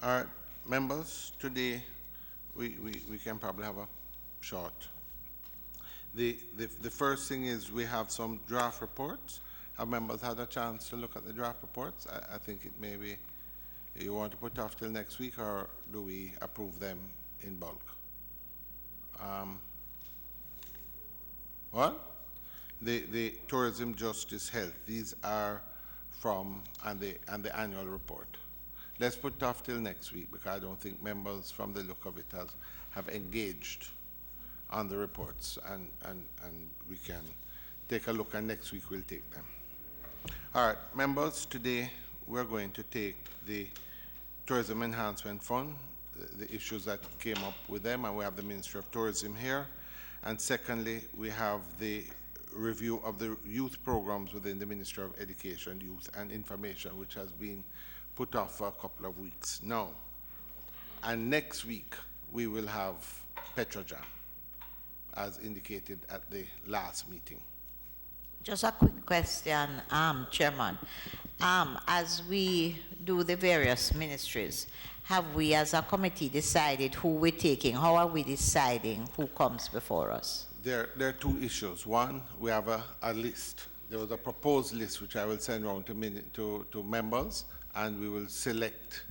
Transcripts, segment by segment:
All right, members, today we can probably have a short. The first thing is we have some draft reports. Have members had a chance to look at the draft reports? I think it may be, you want to put off till next week, or do we approve them in bulk? What? The tourism, justice, health, these are from, and the annual report. Let's put off till next week, because I don't think members from the look of it have engaged on the reports, and we can take a look, and next week we'll take them. All right, members, today we're going to take the Tourism Enhancement Fund, the issues that came up with them, and we have the Ministry of Tourism here. And secondly, we have the review of the youth programs within the Ministry of Education, Youth and Information, which has been put off for a couple of weeks now. And next week, we will have PetroJam, as indicated at the last meeting. Just a quick question, Chairman. As we do the various ministries, have we as a committee decided who we're taking? How are we deciding who comes before us? There are two issues. One, we have a list. There was a proposed list which I will send around to members, and we will select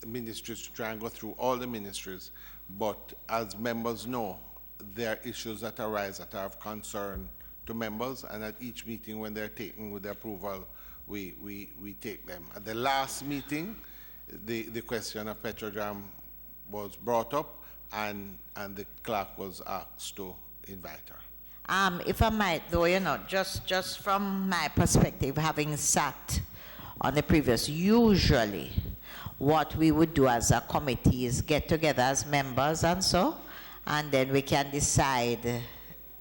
ministries to try and go through all the ministries. But as members know, there are issues that arise that are of concern to members, and at each meeting when they're taken with the approval, we take them. At the last meeting, the question of PetroJam was brought up, and the clerk was asked to invite her. If I might, though, you know, just from my perspective, having sat on the previous, usually what we would do as a committee is get together as members and then we can decide.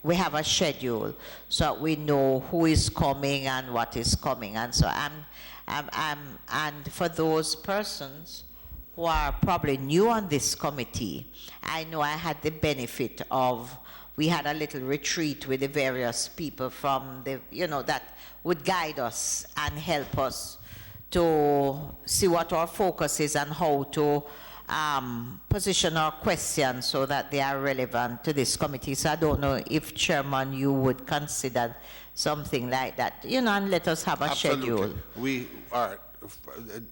We have a schedule so we know who is coming and what is coming, and so and for those persons who are probably new on this committee, I know I had the benefit of, we had a little retreat with the various people from the, you know, that would guide us and help us to see what our focus is and how to position our questions so that they are relevant to this committee. So I don't know if, Chairman, you would consider something like that, you know, and let us have a schedule. We are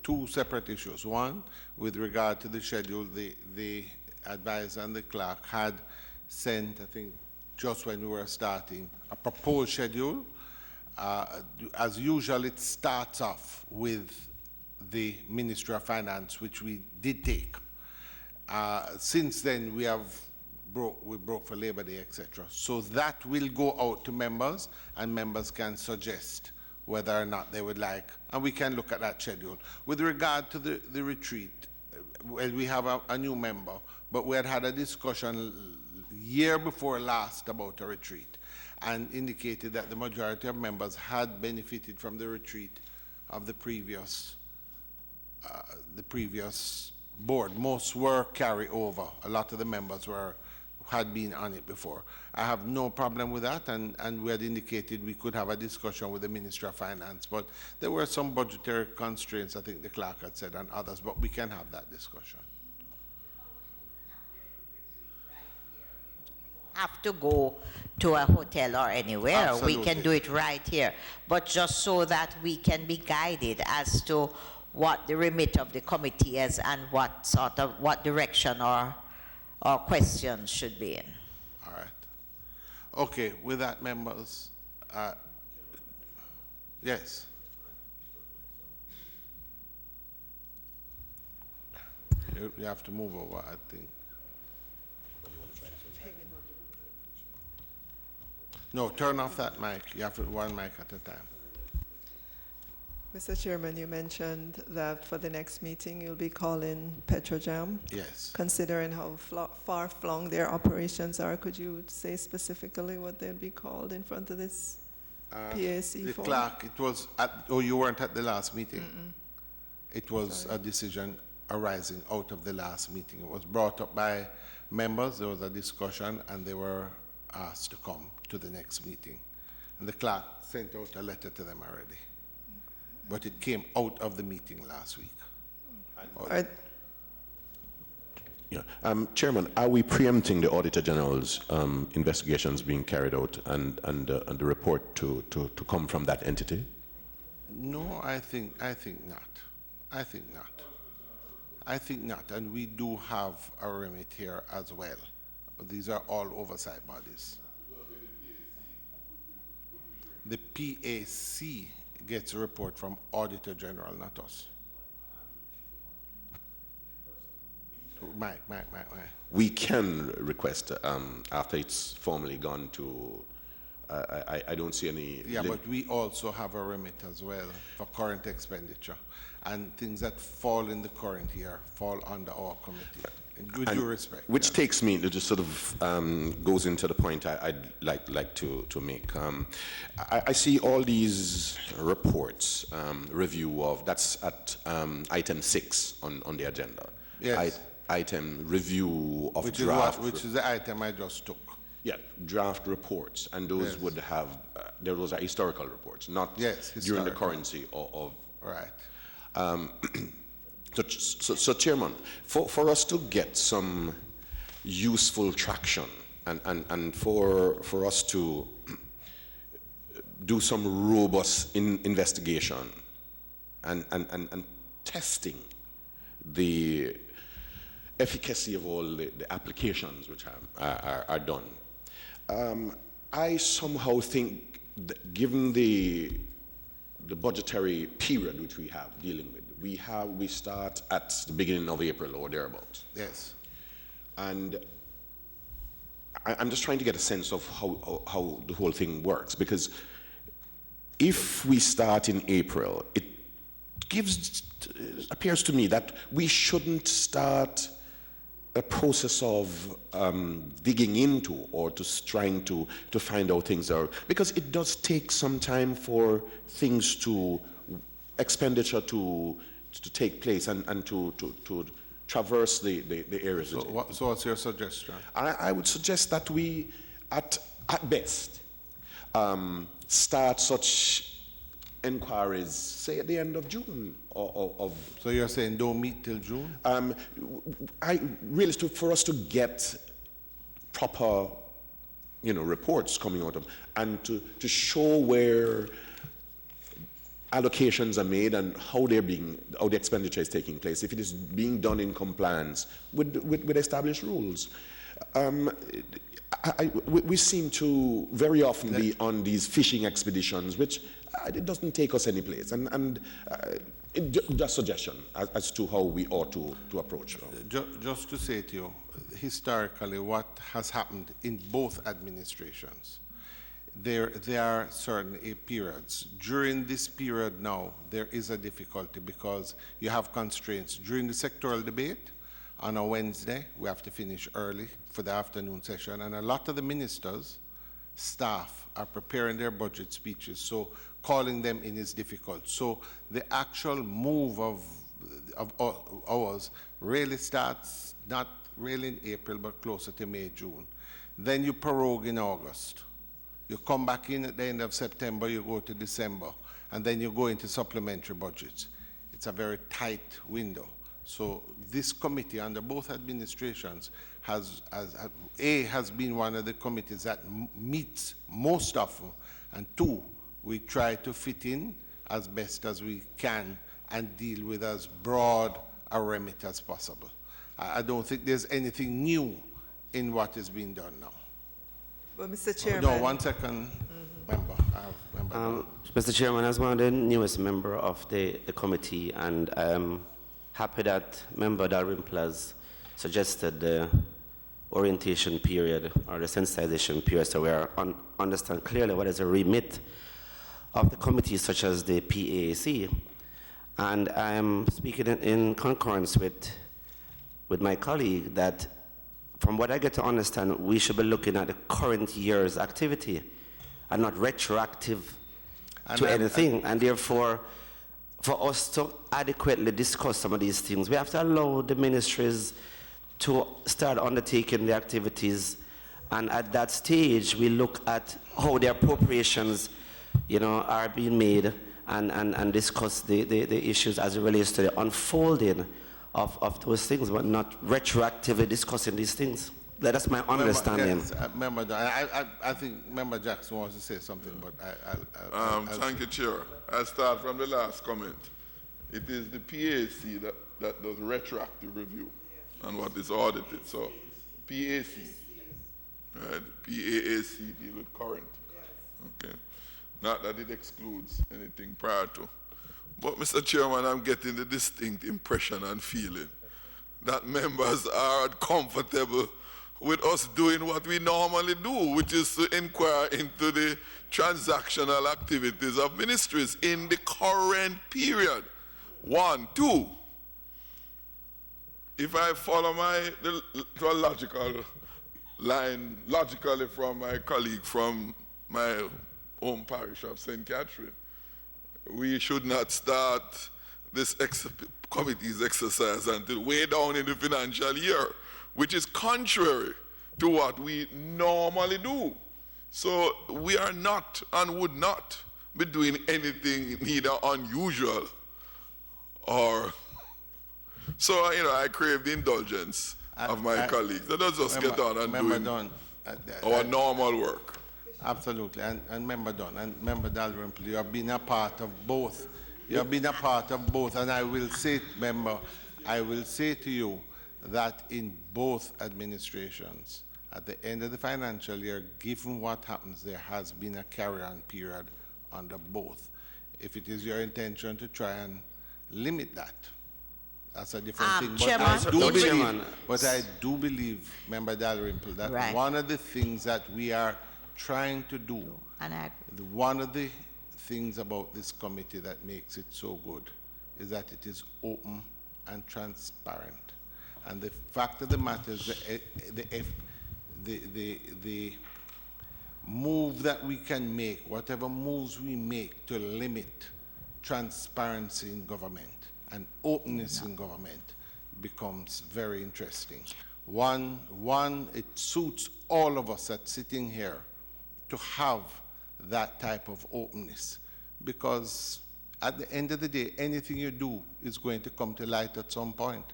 two separate issues. One, with regard to the schedule, the advisor and the clerk had sent, I think, just when we were starting, a proposed schedule. As usual, it starts off with the Ministry of Finance, which we did take. Since then, we broke for Labor Day, etc. So that will go out to members, and members can suggest whether or not they would like, and we can look at that schedule. With regard to the retreat, well, we have a new member, but we had a discussion year before last about a retreat, and indicated that the majority of members had benefited from the retreat of the previous board. Most were carry over. A lot of the members had been on it before. I have no problem with that, and we had indicated we could have a discussion with the Ministry of Finance, but there were some budgetary constraints, I think the clerk had said, and others, but we can have that discussion. Have to go to a hotel or anywhere. Absolutely. We can do it right here, but just so that we can be guided as to what the remit of the committee is and what direction our questions should be in. All right. Okay, with that, members, yes. You have to move over, I think. No, turn off that mic. You have to one mic at a time. Mr. Chairman, you mentioned that for the next meeting you'll be calling PetroJam. Yes. Considering how far-flung their operations are, could you say specifically what they'll be called in front of this PAC the for? clerk, it was you weren't at the last meeting. It was a decision arising out of the last meeting. It was brought up by members, there was a discussion, and they were asked to come to the next meeting. And the clerk sent out a letter to them already. But it came out of the meeting last week. Chairman, are we preempting the Auditor General's investigations being carried out and the report to come from that entity? No, I think not. I think not. I think not, and we do have a remit here as well. These are all oversight bodies. The PAC gets a report from Auditor General, not us. Mike. We can request after it's formally gone to. I don't see any. Yeah, but we also have a remit as well for current expenditure, and things that fall in the current year fall under our committee. With due respect. Which takes me to just sort of goes into the point I'd like to make. I see all these reports, review of, that's at item 6 on the agenda. Yes. Item review of which draft. Which is the item I just took. Yeah, draft reports, and those Yes. would have, those are historical reports, not Yes, during the historical. currency of. Right. So Chairman, for us to get some useful traction and for us to do some robust investigation and testing the efficacy of all the applications which are done, I somehow think that given the budgetary period which we have dealing with, we start at the beginning of April or thereabouts. Yes. And I'm just trying to get a sense of how the whole thing works, because if we start in April, it appears to me that we shouldn't start a process of digging into or trying to find out things are, because it does take some time for things to, expenditure to take place and to traverse the areas. So what's your suggestion? I would suggest that we, at best, start such inquiries, say at the end of June. So you're saying don't meet till June? For us to get proper, reports coming out of, and to show where allocations are made and how how the expenditure is taking place, if it is being done in compliance with established rules. We seem to very often be on these fishing expeditions, which it doesn't take us any place. And just suggestion as to how we ought to approach it. Just to say to you, historically, what has happened in both administrations, there are certain periods. During this period now, there is a difficulty because you have constraints. During the sectoral debate, on a Wednesday, we have to finish early for the afternoon session, and a lot of the ministers, staff, are preparing their budget speeches, so calling them in is difficult. So the actual move of ours really starts not really in April, but closer to May, June. Then you prorogue in August. You come back in at the end of September, you go to December, and then you go into supplementary budgets. It's a very tight window. So this committee under both administrations has been one of the committees that meets most often, and 2, we try to fit in as best as we can and deal with as broad a remit as possible. I don't think there's anything new in what is being done now. But Mr. Chairman. No, 1 second, member. Mr. Chairman, as one of the newest member of the committee, and I'm happy that Member Dalrymple has suggested the orientation period or the sensitization period, so we understand clearly what is the remit of the committees such as the PAC. And I'm speaking in concurrence with my colleague that from what I get to understand, we should be looking at the current year's activity and not retroactive to anything. And therefore, for us to adequately discuss some of these things, we have to allow the ministries to start undertaking the activities. And at that stage, we look at how the appropriations, are being made and discuss the issues as it relates to the unfolding of those things, but not retroactively discussing these things. That's my understanding. Member, I think Member Jackson wants to say something, but I'll thank you, Chair. I'll start from the last comment. It is the PAC that does retroactive review and what is audited. So PAC, right? PAAC deal with current. Okay. Not that it excludes anything prior to. But Mr. Chairman, I'm getting the distinct impression and feeling that members are uncomfortable with us doing what we normally do, which is to inquire into the transactional activities of ministries in the current period. 1, 2. If I follow the logical line, logically from my colleague from my home parish of St. Catherine, we should not start this committee's exercise until way down in the financial year, which is contrary to what we normally do. So we are not and would not be doing anything neither unusual or... So, I crave the indulgence of my colleagues. Let us just get on and do our normal work. Absolutely. And Member Dunn and Member Dalrymple, you have been a part of both. You have been a part of both, and I will say to you that in both administrations, at the end of the financial year, given what happens, there has been a carry-on period under both. If it is your intention to try and limit that, that's a different thing. But I do believe, Member Dalrymple, that one of the things that we are trying to do, one of the things about this committee that makes it so good is that it is open and transparent. And the fact of the matter is the move that we can make, whatever moves we make to limit transparency in government and openness in government becomes very interesting. One, it suits all of us that's sitting here to have that type of openness, because at the end of the day, anything you do is going to come to light at some point.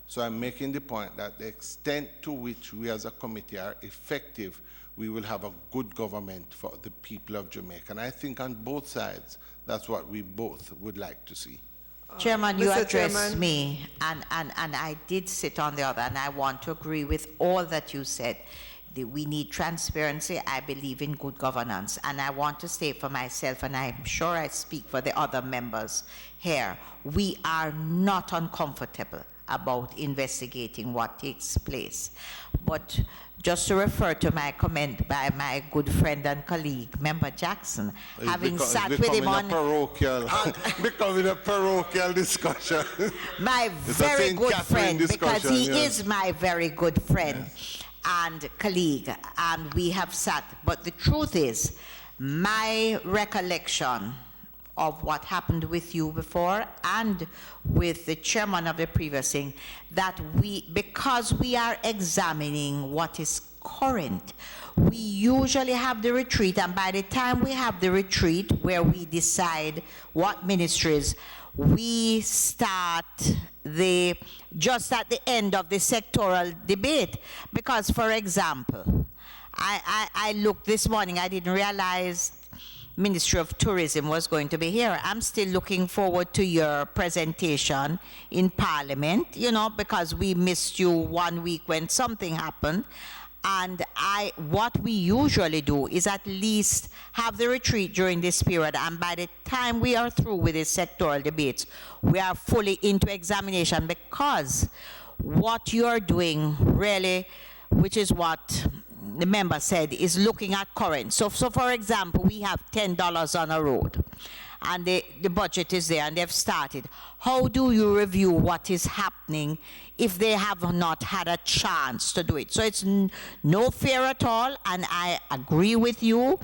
So I'm making the point that the extent to which we as a committee are effective, we will have a good government for the people of Jamaica. And I think on both sides, that's what we both would like to see. Chairman, you addressed me, and I did sit on the other, and I want to agree with all that you said. We need transparency. I believe in good governance. And I want to say for myself, and I'm sure I speak for the other members here, we are not uncomfortable about investigating what takes place. But just to refer to my comment by my good friend and colleague, Member Jackson, having sat with him on... becoming a parochial discussion. My very good friend, because he is my very good friend. Yes. And colleague, and we have sat. But the truth is, my recollection of what happened with you before and with the chairman of the previous thing, that because we are examining what is current, we usually have the retreat, and by the time we have the retreat where we decide what ministries, we start just at the end of the sectoral debate. Because, for example, I looked this morning, I didn't realize Ministry of Tourism was going to be here. I'm still looking forward to your presentation in Parliament, because we missed you 1 week when something happened. And what we usually do is at least have the retreat during this period, and by the time we are through with the sectoral debates, we are fully into examination, because what you're doing really, which is what the member said, is looking at current. So for example, we have $10 on a road, and the budget is there, and they've started. How do you review what is happening if they have not had a chance to do it? So it's no fear at all, and I agree with you.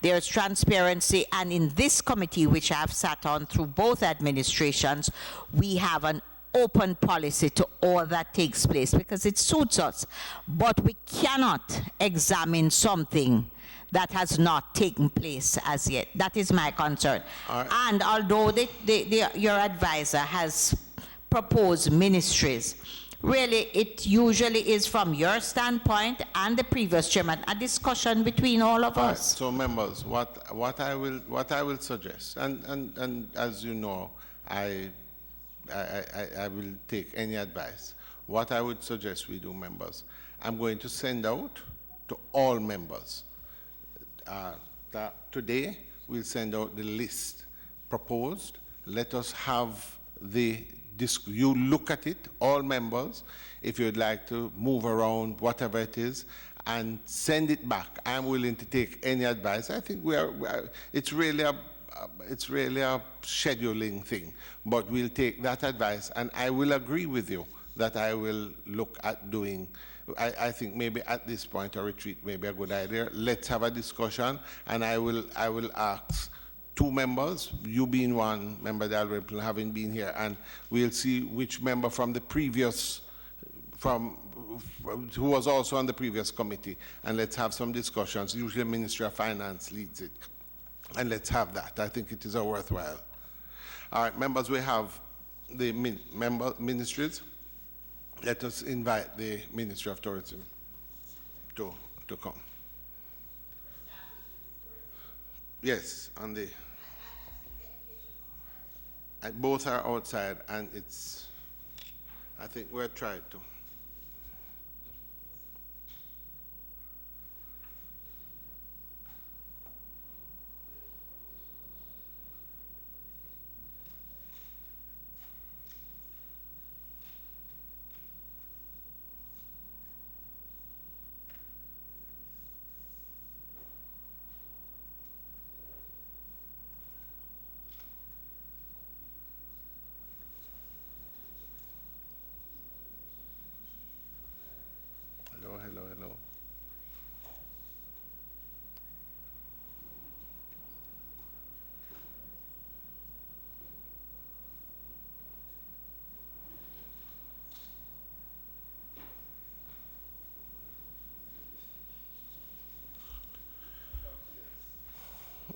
There's transparency, and in this committee, which I've sat on through both administrations, we have an open policy to all that takes place, because it suits us. But we cannot examine something that has not taken place as yet. That is my concern. And although your advisor has proposed ministries. Really, it usually is from your standpoint and the previous chairman, a discussion between all of All right, us. so members, what I will suggest, and as you know, I will take any advice. What I would suggest we do, members, I'm going to send out to all members. That today we'll send out the list proposed. Let us have you look at it, all members, if you'd like to move around, whatever it is, and send it back. I'm willing to take any advice. I think it's really a scheduling thing, but we'll take that advice, and I will agree with you that I will look at doing. I think maybe at this point a retreat may be a good idea. Let's have a discussion, and I will ask two members, you being one, Member Dalrymple having been here, and we'll see which member from the previous, who was also on the previous committee, and let's have some discussions. Usually Ministry of Finance leads it, and let's have that. I think it is a worthwhile. All right, members, we have the ministries. Let us invite the Ministry of Tourism to come. Yes, on the. Both are outside, and I think we're trying to. Hello.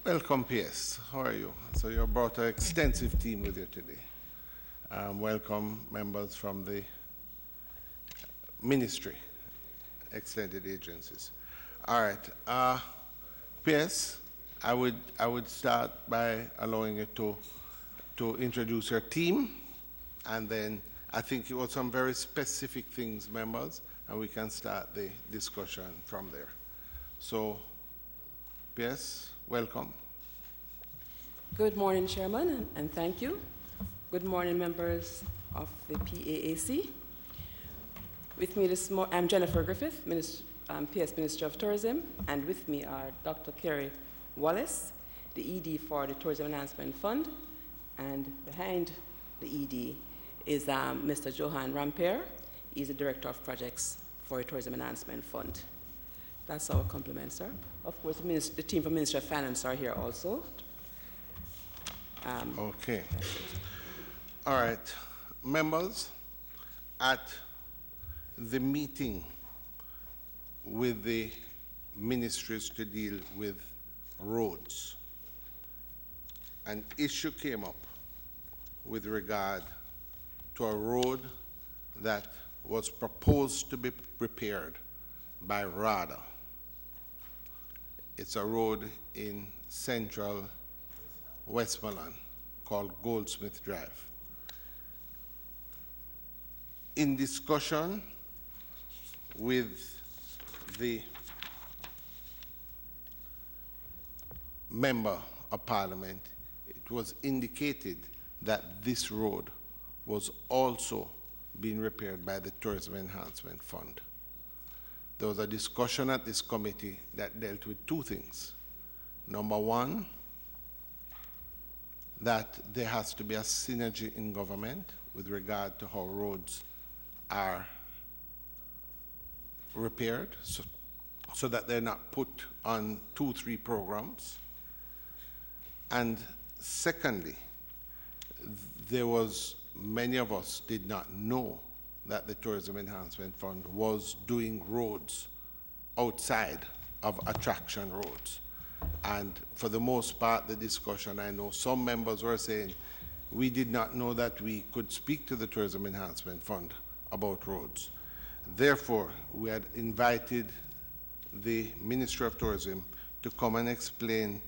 Welcome, PS. How are you? So you brought an extensive team with you today. Welcome, members from the ministry, extended agencies. All right, PS, I would start by allowing you to introduce your team, and then I think it was some very specific things, members, and we can start the discussion from there. So, PS, welcome. Good morning, Chairman, and thank you. Good morning, members of the PAAC. With me this morning, I'm Jennifer Griffith, PS Minister of Tourism, and with me are Dr. Kerry Wallace, the ED for the Tourism Enhancement Fund, and behind the ED is Mr. Johan Ramper. He's the Director of Projects for the Tourism Enhancement Fund. That's our complement, sir. Of course, the team from Ministry of Finance are here also. Okay. All right. Members, at the meeting with the ministries to deal with roads, an issue came up with regard to a road that was proposed to be repaired by RADA. It's a road in central Westmoreland called Goldsmith Drive. In discussion with the member of parliament, it was indicated that this road was also being repaired by the Tourism Enhancement Fund. There was a discussion at this committee that dealt with two things. Number one, that there has to be a synergy in government with regard to how roads are repaired, so that they're not put on 2-3 programs. And secondly, many of us did not know that the Tourism Enhancement Fund was doing roads outside of attraction roads. And for the most part, the discussion, I know some members were saying, we did not know that we could speak to the Tourism Enhancement Fund about roads. Therefore, we had invited the Ministry of Tourism to come and explain,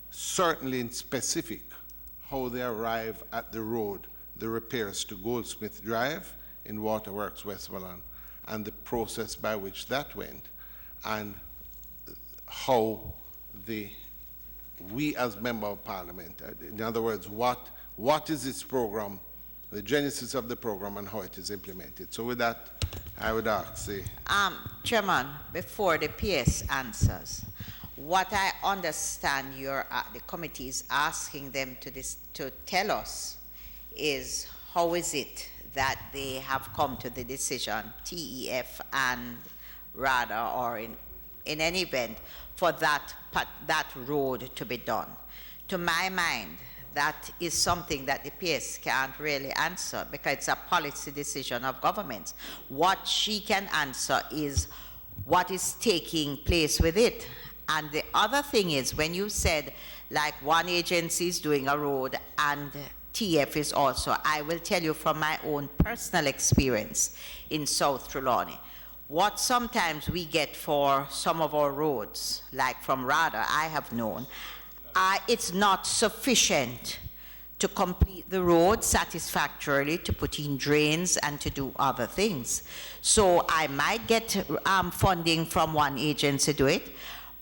certainly in specific, how they arrive at the road, the repairs to Goldsmith Drive in Waterworks, Westmoreland, and the process by which that went, and how we as Member of Parliament, in other words, what is this program, the genesis of the program, and how it is implemented. So with that, I would ask the... Chairman, before the PS answers, what I understand the committee is asking them to tell us is how is it that they have come to the decision, TEF and rather, or in any event, for that road to be done. To my mind, that is something that the PS can't really answer because it's a policy decision of governments. What she can answer is what is taking place with it. And the other thing is, when you said, like, one agency is doing a road and TF is also, I will tell you from my own personal experience in South Trelawney, what sometimes we get for some of our roads, like from RADA, I have known, it's not sufficient to complete the road satisfactorily, to put in drains and to do other things. So I might get funding from one agency to do it,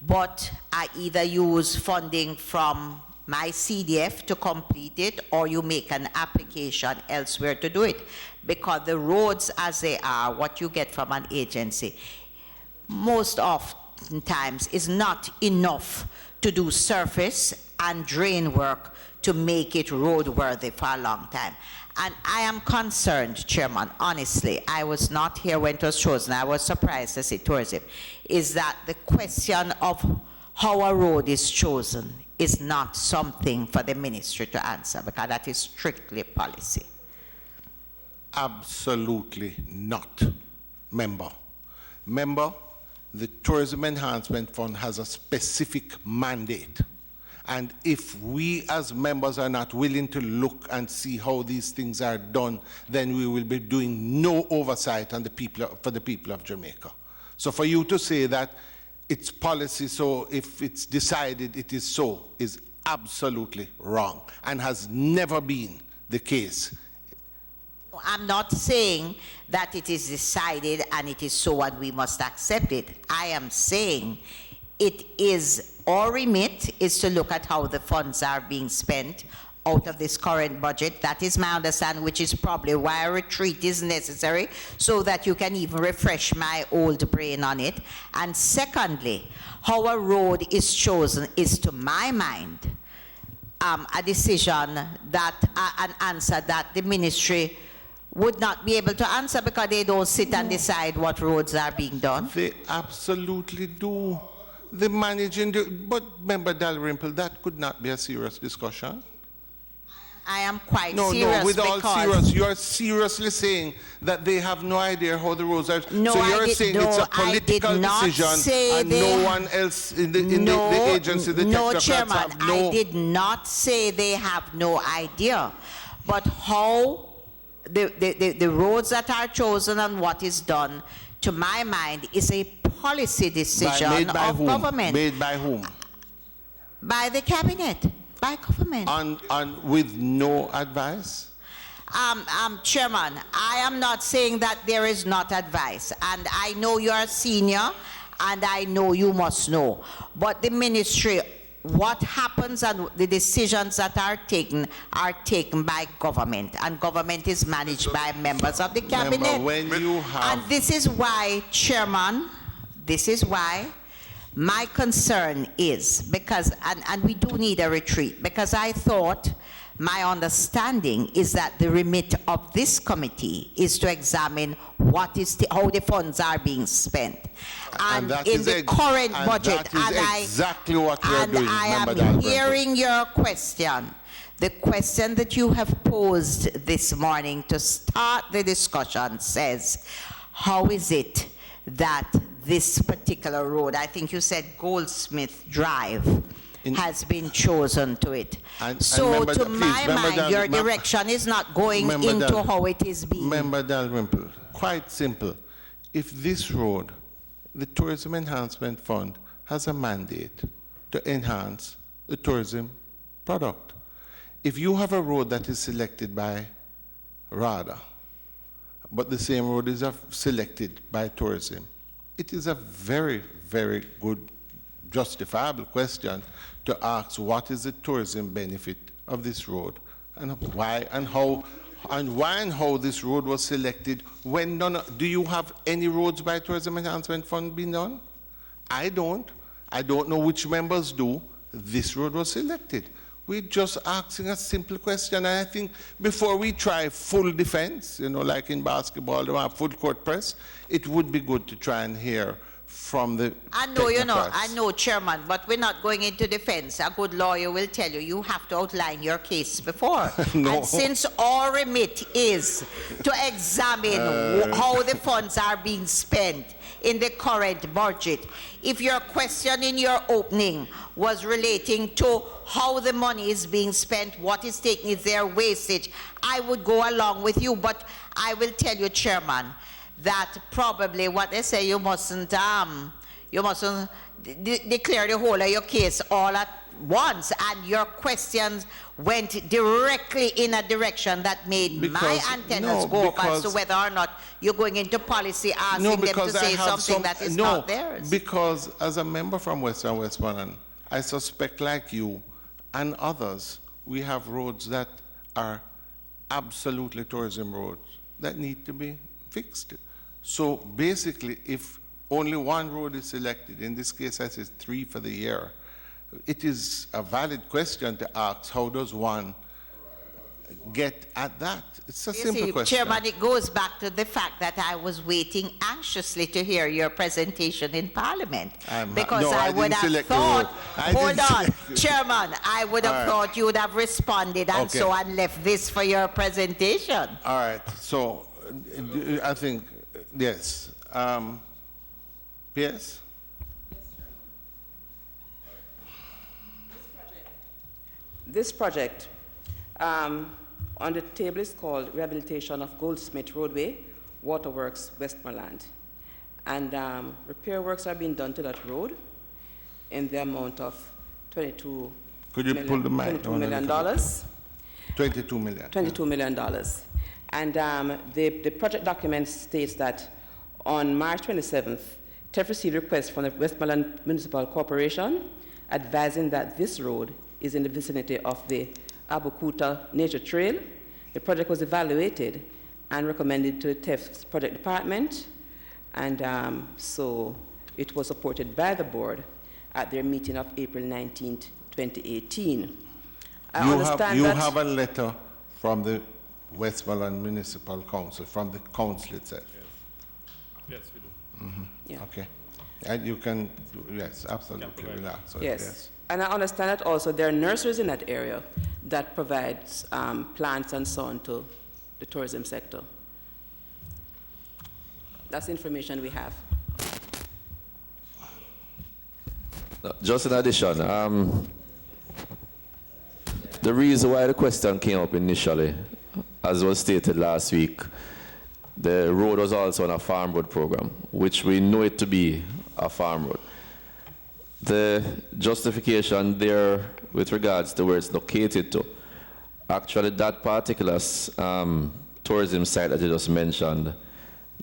but I either use funding from my CDF to complete it, or you make an application elsewhere to do it. Because the roads as they are, what you get from an agency, most oftentimes is not enough to do surface and drain work to make it roadworthy for a long time. And I am concerned, Chairman, honestly, I was not here when it was chosen, I was surprised to see tourism, is that the question of how a road is chosen is not something for the ministry to answer, because that is strictly policy. Absolutely not, Member. Member, the Tourism Enhancement Fund has a specific mandate. And if we as members are not willing to look and see how these things are done, then we will be doing no oversight on the people, for the people of Jamaica. So for you to say that it's policy, so if it's decided it is so, is absolutely wrong and has never been the case. I'm not saying that it is decided and it is so and we must accept it. I am saying it is, our remit is to look at how the funds are being spent out of this current budget. That is my understanding, which is probably why a retreat is necessary, so that you can even refresh my old brain on it. And secondly, how a road is chosen is, to my mind, a decision that, an answer that the ministry would not be able to answer, because they don't sit and decide what roads are being done. They absolutely do. The managing, but Member Dalrymple, that could not be a serious discussion. I am quite no, serious. No, with all serious, you're seriously saying that they have no idea how the roads are. No, so you're saying it's a political decision and no one else in the agency, the technocrats Chairman, have no... I did not say they have no idea. But how the roads that are chosen and what is done, to my mind, is a policy decision of government. Made by whom? By the cabinet, by government. And with no advice? Chairman, I am not saying that there is not advice. And I know you are senior, and I know you must know. But the ministry, what happens and the decisions that are taken by government, and government is managed by members of the cabinet. Member, when you have... And this is why, Chairman, this is why my concern is, because, and we do need a retreat, because I thought, my understanding is that the remit of this committee is to examine what is how the funds are being spent. And in the current budget, and exactly what we are doing, I am hearing your question. The question that you have posed this morning to start the discussion says, how is it that this particular road, I think you said Goldsmith Drive, has been chosen to it. So Member to please, my Member mind, your Mem- direction is not going Member into how it is being. Member Dalrymple, quite simple. If this road, the Tourism Enhancement Fund, has a mandate to enhance the tourism product. If you have a road that is selected by RADA, but the same road is selected by tourism, it is a very, very good, justifiable question to ask what is the tourism benefit of this road and why and how this road was selected when do you have any roads by Tourism Enhancement Fund being done? I don't know which members do. This road was selected. We're just asking a simple question, and I think before we try full defense, like in basketball, they have full court press, it would be good to try and hear from the I know, technocrats. I know, Chairman, but we're not going into defense. A good lawyer will tell you, you have to outline your case before. No. And since our remit is to examine how the funds are being spent in the current budget, if your question in your opening was relating to how the money is being spent, what is taking, is there wastage, I would go along with you, but I will tell you, Chairman, that probably what they say, you mustn't declare the whole of your case all at once, and your questions went directly in a direction that made my antennas go up as to whether or not you're going into policy asking them to say something that is not theirs. Because as a member from Western Westmoreland, I suspect, like you and others, we have roads that are absolutely tourism roads that need to be fixed. So basically, if only one road is selected, in this case I said 3 for the year, it is a valid question to ask, how does one get at that? It's a simple question. Chairman, it goes back to the fact that I was waiting anxiously to hear your presentation in Parliament. Because I would have thought, hold on, Chairman, I would have thought you would have responded and so on, left this for your presentation. All right, so I think, yes. Yes? This project on the table is called Rehabilitation of Goldsmith Roadway, Waterworks, Westmoreland. And repair works are being done to that road in the amount of $22 Could you pull the mic? $22 million. $22 million. $22 million. And the project document states that on March 27th, TEF received a request from the Westmoreland Municipal Corporation advising that this road is in the vicinity of the Abukuta Nature Trail. The project was evaluated and recommended to the TEF's project department, and so it was supported by the board at their meeting of April 19th, 2018. You have a letter from the Westmoreland Municipal Council, from the council itself? Yes, we do. Mm-hmm. Yeah. Okay. And you can, yes, absolutely relax. Yes. And I understand that also there are nurseries in that area that provides plants and so on to the tourism sector. That's the information we have. Just in addition, the reason why the question came up initially, as was stated last week, the road was also on a farm road program, which we know it to be a farm road. The justification there with regards to where it's located to, actually that particular tourism site that you just mentioned,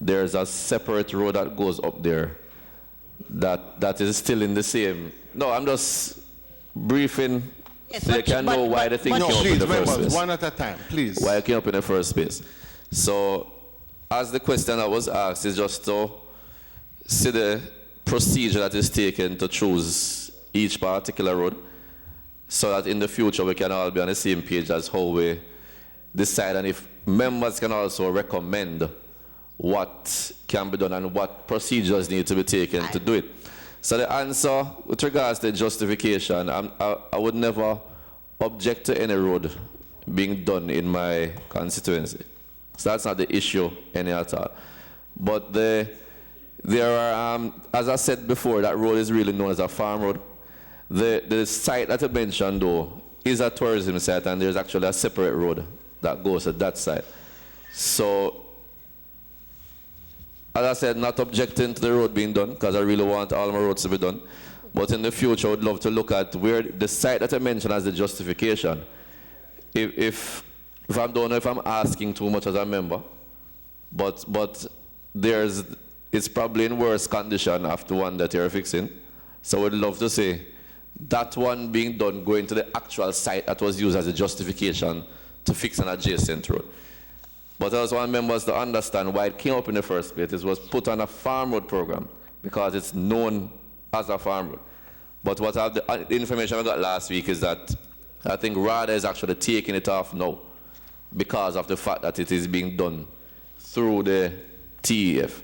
there's a separate road that goes up there that is still in the same. No, I'm just briefing so you can know why the thing came up in the first place. One at a time, please. Why it came up in the first place. So, as the question that was asked is just to see the procedure that is taken to choose each particular road, so that in the future we can all be on the same page as how we decide, and if members can also recommend what can be done and what procedures need to be taken to do it. So the answer with regards to the justification, I would never object to any road being done in my constituency. So that's not the issue any at all. But there are, as I said before, that road is really known as a farm road. The site that you mentioned, though, is a tourism site, and there's actually a separate road that goes to that site. So, as I said, not objecting to the road being done, because I really want all my roads to be done. But in the future, I would love to look at where the site that I mentioned as the justification. If I don't know if I'm asking too much as a member, but it's probably in worse condition after one that you're fixing. So I would love to see that one being done going to the actual site that was used as a justification to fix an adjacent road. But I just want members to understand why it came up in the first place. It was put on a farm road program because it's known as a farm road. But the information I got last week is that I think RADA is actually taking it off now because of the fact that it is being done through the TEF.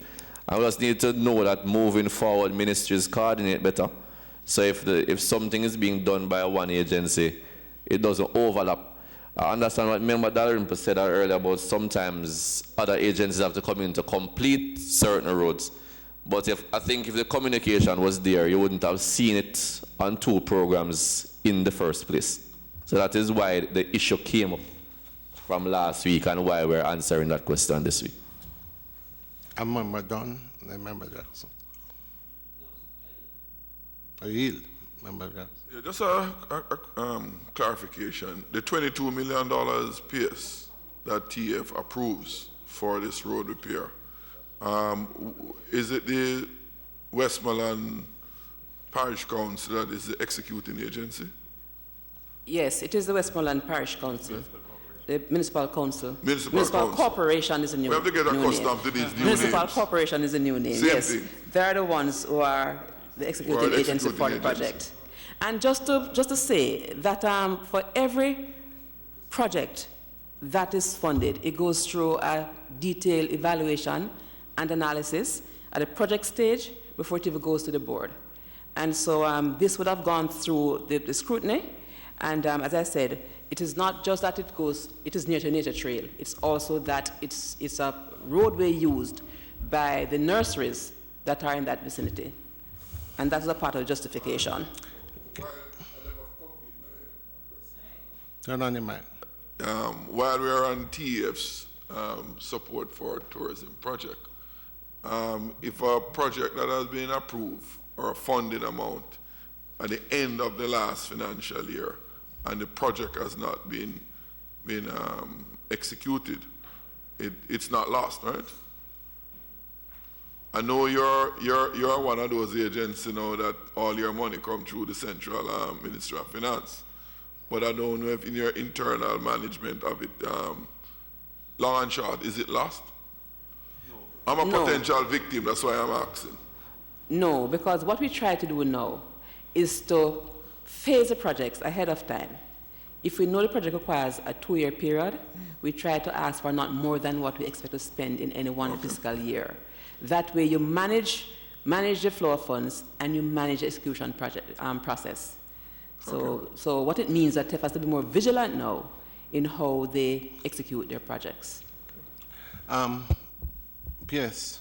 I just need to know that moving forward, ministries coordinate better. So if something is being done by one agency, it doesn't overlap. I understand what Member Dalrymple said earlier about sometimes other agencies have to come in to complete certain roads. But I think if the communication was there, you wouldn't have seen it on two programs in the first place. So that is why the issue came up from last week and why we're answering that question this week. I'm Member Dunn and Member Jackson. I yield, Member Jackson. Yeah, just a clarification. The $22 million PS that TF approves for this road repair, is it the Westmoreland Parish Council that is the executing agency? Yes, it is the Westmoreland Parish Council. The Municipal Council. Municipal Corporation is a new name. We have to get accustomed to these new Municipal names. Corporation is a new name, Same yes. thing. They're the ones who are the executing agency for the project. And just to say that for every project that is funded, it goes through a detailed evaluation and analysis at the project stage before it even goes to the board. And so this would have gone through the scrutiny. And as I said, it is not just that it is near to nature trail. It's also that it's a roadway used by the nurseries that are in that vicinity. And that's a part of the justification. Turn on your mic. While we are on TF's support for tourism project, if a project that has been approved or a funding amount at the end of the last financial year and the project has not been executed, it's not lost, right? I know you're one of those agents, you know, that all your money come through the Central Ministry of Finance. But I don't know if in your internal management of it, long and short, is it lost? No. I'm a potential victim, that's why I'm asking. No, because what we try to do now is to phase the projects ahead of time. If we know the project requires a 2-year period, we try to ask for not more than what we expect to spend in any one fiscal year. That way you manage the flow of funds and you manage the execution process. So what it means that TEF has to be more vigilant now in how they execute their projects. P.S.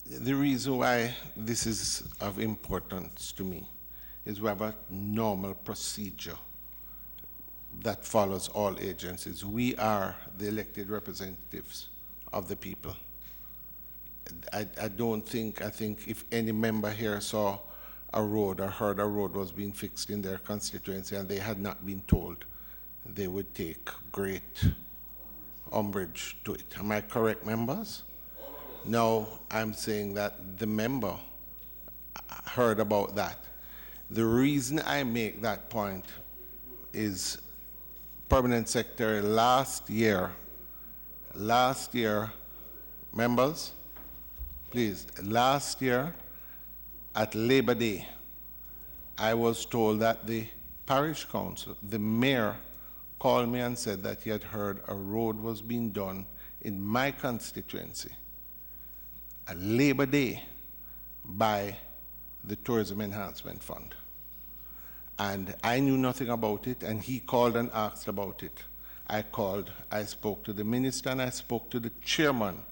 The reason why this is of importance to me is we have a normal procedure that follows all agencies. We are the elected representatives of the people. I think if any member here saw a road or heard a road was being fixed in their constituency and they had not been told, they would take great umbrage to it. Am I correct, members? No, I'm saying that the member heard about that. The reason I make that point is Permanent Secretary last year, members, please, last year at Labor Day, I was told that the parish council, the mayor, called me and said that he had heard a road was being done in my constituency at Labor Day by the Tourism Enhancement Fund. And I knew nothing about it, and he called and asked about it. I called, I spoke to the minister, and I spoke to the chairman.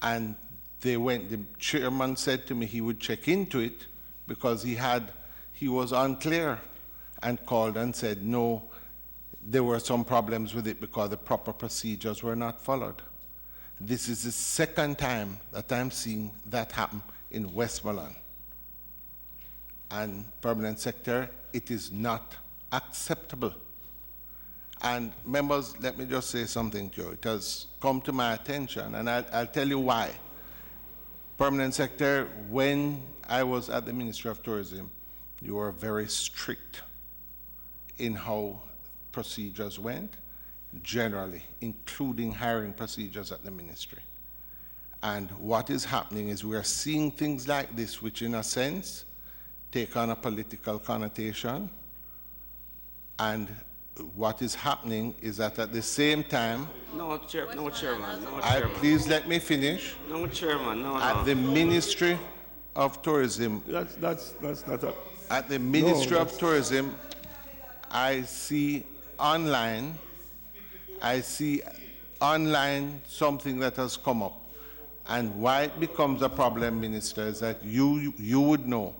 And the chairman said to me he would check into it because he he was unclear and called and said, no, there were some problems with it because the proper procedures were not followed. This is the second time that I'm seeing that happen in Westmoreland. And permanent secretary, it is not acceptable. And members, let me just say something to you. It has come to my attention, and I'll tell you why. Permanent secretary, when I was at the Ministry of Tourism, you were very strict in how procedures went, generally, including hiring procedures at the ministry. And what is happening is we are seeing things like this, which in a sense take on a political connotation. And what is happening is that at the same time, Chairman. please let me finish. No, Chairman, no. At the Ministry of Tourism, That's not a... at the Ministry of Tourism, I see online something that has come up. And why it becomes a problem, Minister, is that you would know,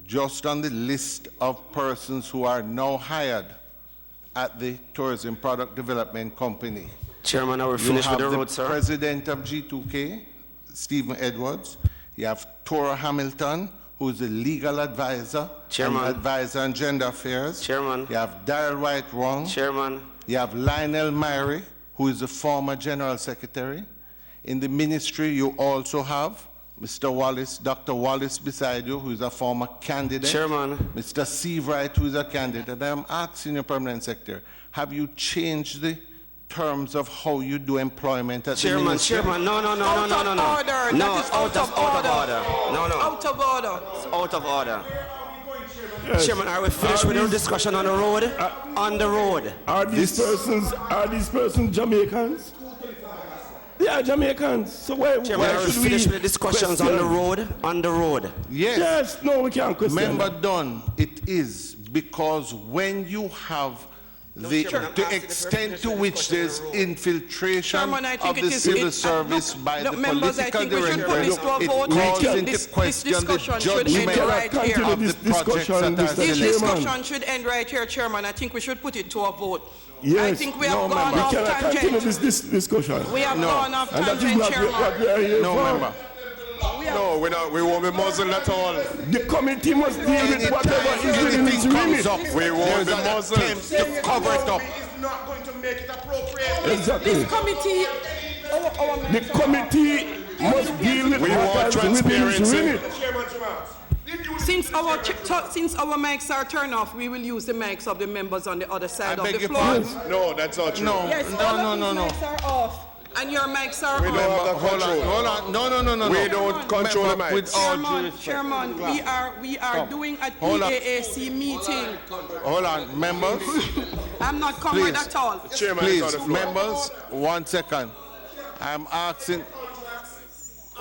just on the list of persons who are now hired at the Tourism Product Development Company. Chairman, I will finish with the road, sir. You have the president of G2K, Stephen Edwards. You have Tora Hamilton, who is the legal advisor, Chairman. and advisor on gender affairs. Chairman. You have Daryl White-Wrong. Chairman. You have Lionel Myrie, who is the former general secretary. In the ministry, you also have Mr. Wallace, Dr. Wallace beside you, who is a former candidate. Chairman. Mr. Seavright, who is a candidate. I'm asking you, Permanent Secretary, have you changed the terms of how you do employment at the ministry? Chairman, no. Out of order. That is out of order. No. Out of order. It's out of order. Yes. Chairman, are we finished with the discussion on the road? On the road. Are these persons Jamaicans? They are Jamaicans. So why Chairman, are we should finished we with the discussions on the road? On the road. Yes. No, we can't question. Member Dunn, it is because when you have the extent to which there's infiltration Chairman, I think of the civil service by the political directors, it calls into question the judgment of the projects that are This selected. discussion should end right here, Chairman. I think we should put it to a vote. Yes. I think we have gone off We cannot continue tangent. this discussion. We have gone off And that is tangent, not Chairman. what we are here No, for. member. We won't be muzzled at all. The committee must deal with whatever is within its Anything comes remit. up, We won't be there's an muzzled. attempt to cover it up. Not going to make it appropriate. Exactly. This committee, The committee must deal with We want what is within its transparency. remit. since our mics are turned off, we will use the mics of the members on the other side of beg the your floor. pardon? No, that's not true. No, Yes, all of no. these mics are off. And your mics are We on. don't have that Hold control. on. No. We don't control the mics. With all due Chairman, respect. Chairman, we are doing a Hold on. PAAC meeting. Hold on, members. I'm not covered Please. at all. Chairman is on Please, the floor. members, 1 second. I'm asking,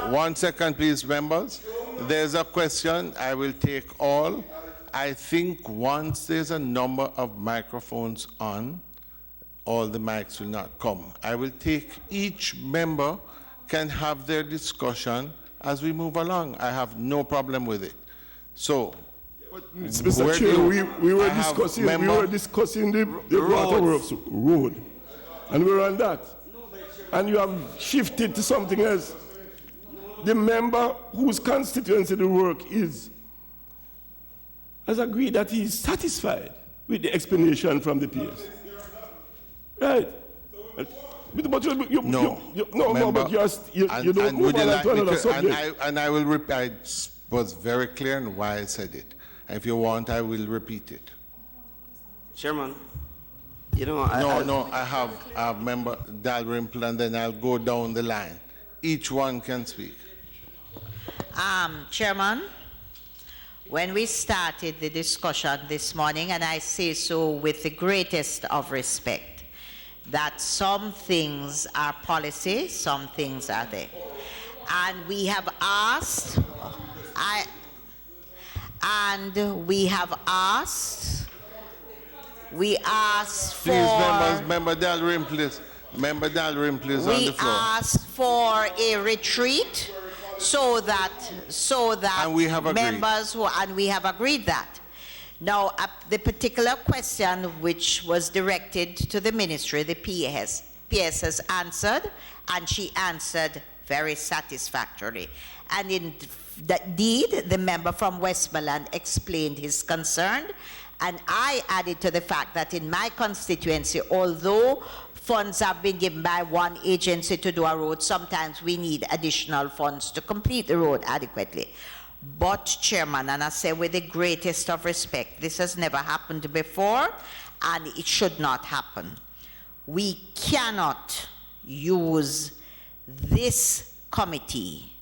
1 second, please, members. There's a question. I will take all. I think once there's a number of microphones on, all the mics will not come. I will take each member can have their discussion as we move along. I have no problem with it. So, Mr. where Chair, do we were I have discussing the waterworks road, and we're on that. And you have shifted to something else. The member whose constituency the work is has agreed that he is satisfied with the explanation from the PS. Right. But you don't move on to another subject. I will repeat. I was very clear in why I said it. If you want, I will repeat it. Chairman, you know, I have member Dalrymple, and then I'll go down the line. Each one can speak. Chairman, when we started the discussion this morning, and I say so with the greatest of respect, that some things are policy, some things are there. And we have asked, we asked for... Please, members, Member Dalrymple, please. Member Dalrymple, please, on the floor. We asked for a retreat. so that And we have agreed. members who, and we have agreed that. Now, the particular question which was directed to the ministry, the PS has answered, and she answered very satisfactorily. And indeed, the member from Westmoreland explained his concern, and I added to the fact that in my constituency, although funds have been given by one agency to do a road, sometimes we need additional funds to complete the road adequately. But, Chairman, and I say with the greatest of respect, this has never happened before, and it should not happen. We cannot use this committee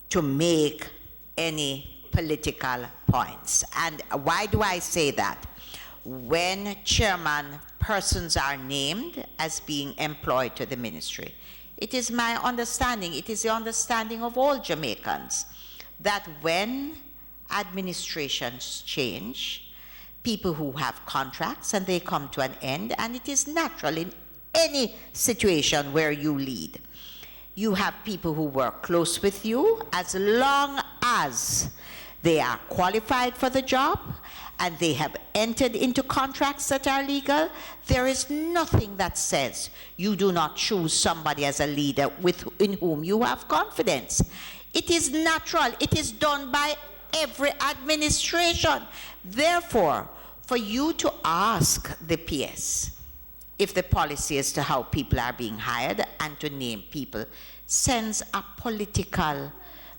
to make any political points. And why do I say that? When, Chairman, persons are named as being employed to the ministry, it is my understanding, it is the understanding of all Jamaicans, that when administrations change, people who have contracts and they come to an end, and it is natural in any situation where you lead. You have people who work close with you as long as they are qualified for the job and they have entered into contracts that are legal. There is nothing that says you do not choose somebody as a leader in whom you have confidence. It is natural. It is done by every administration. Therefore, for you to ask the PS if the policy as to how people are being hired and to name people sends a political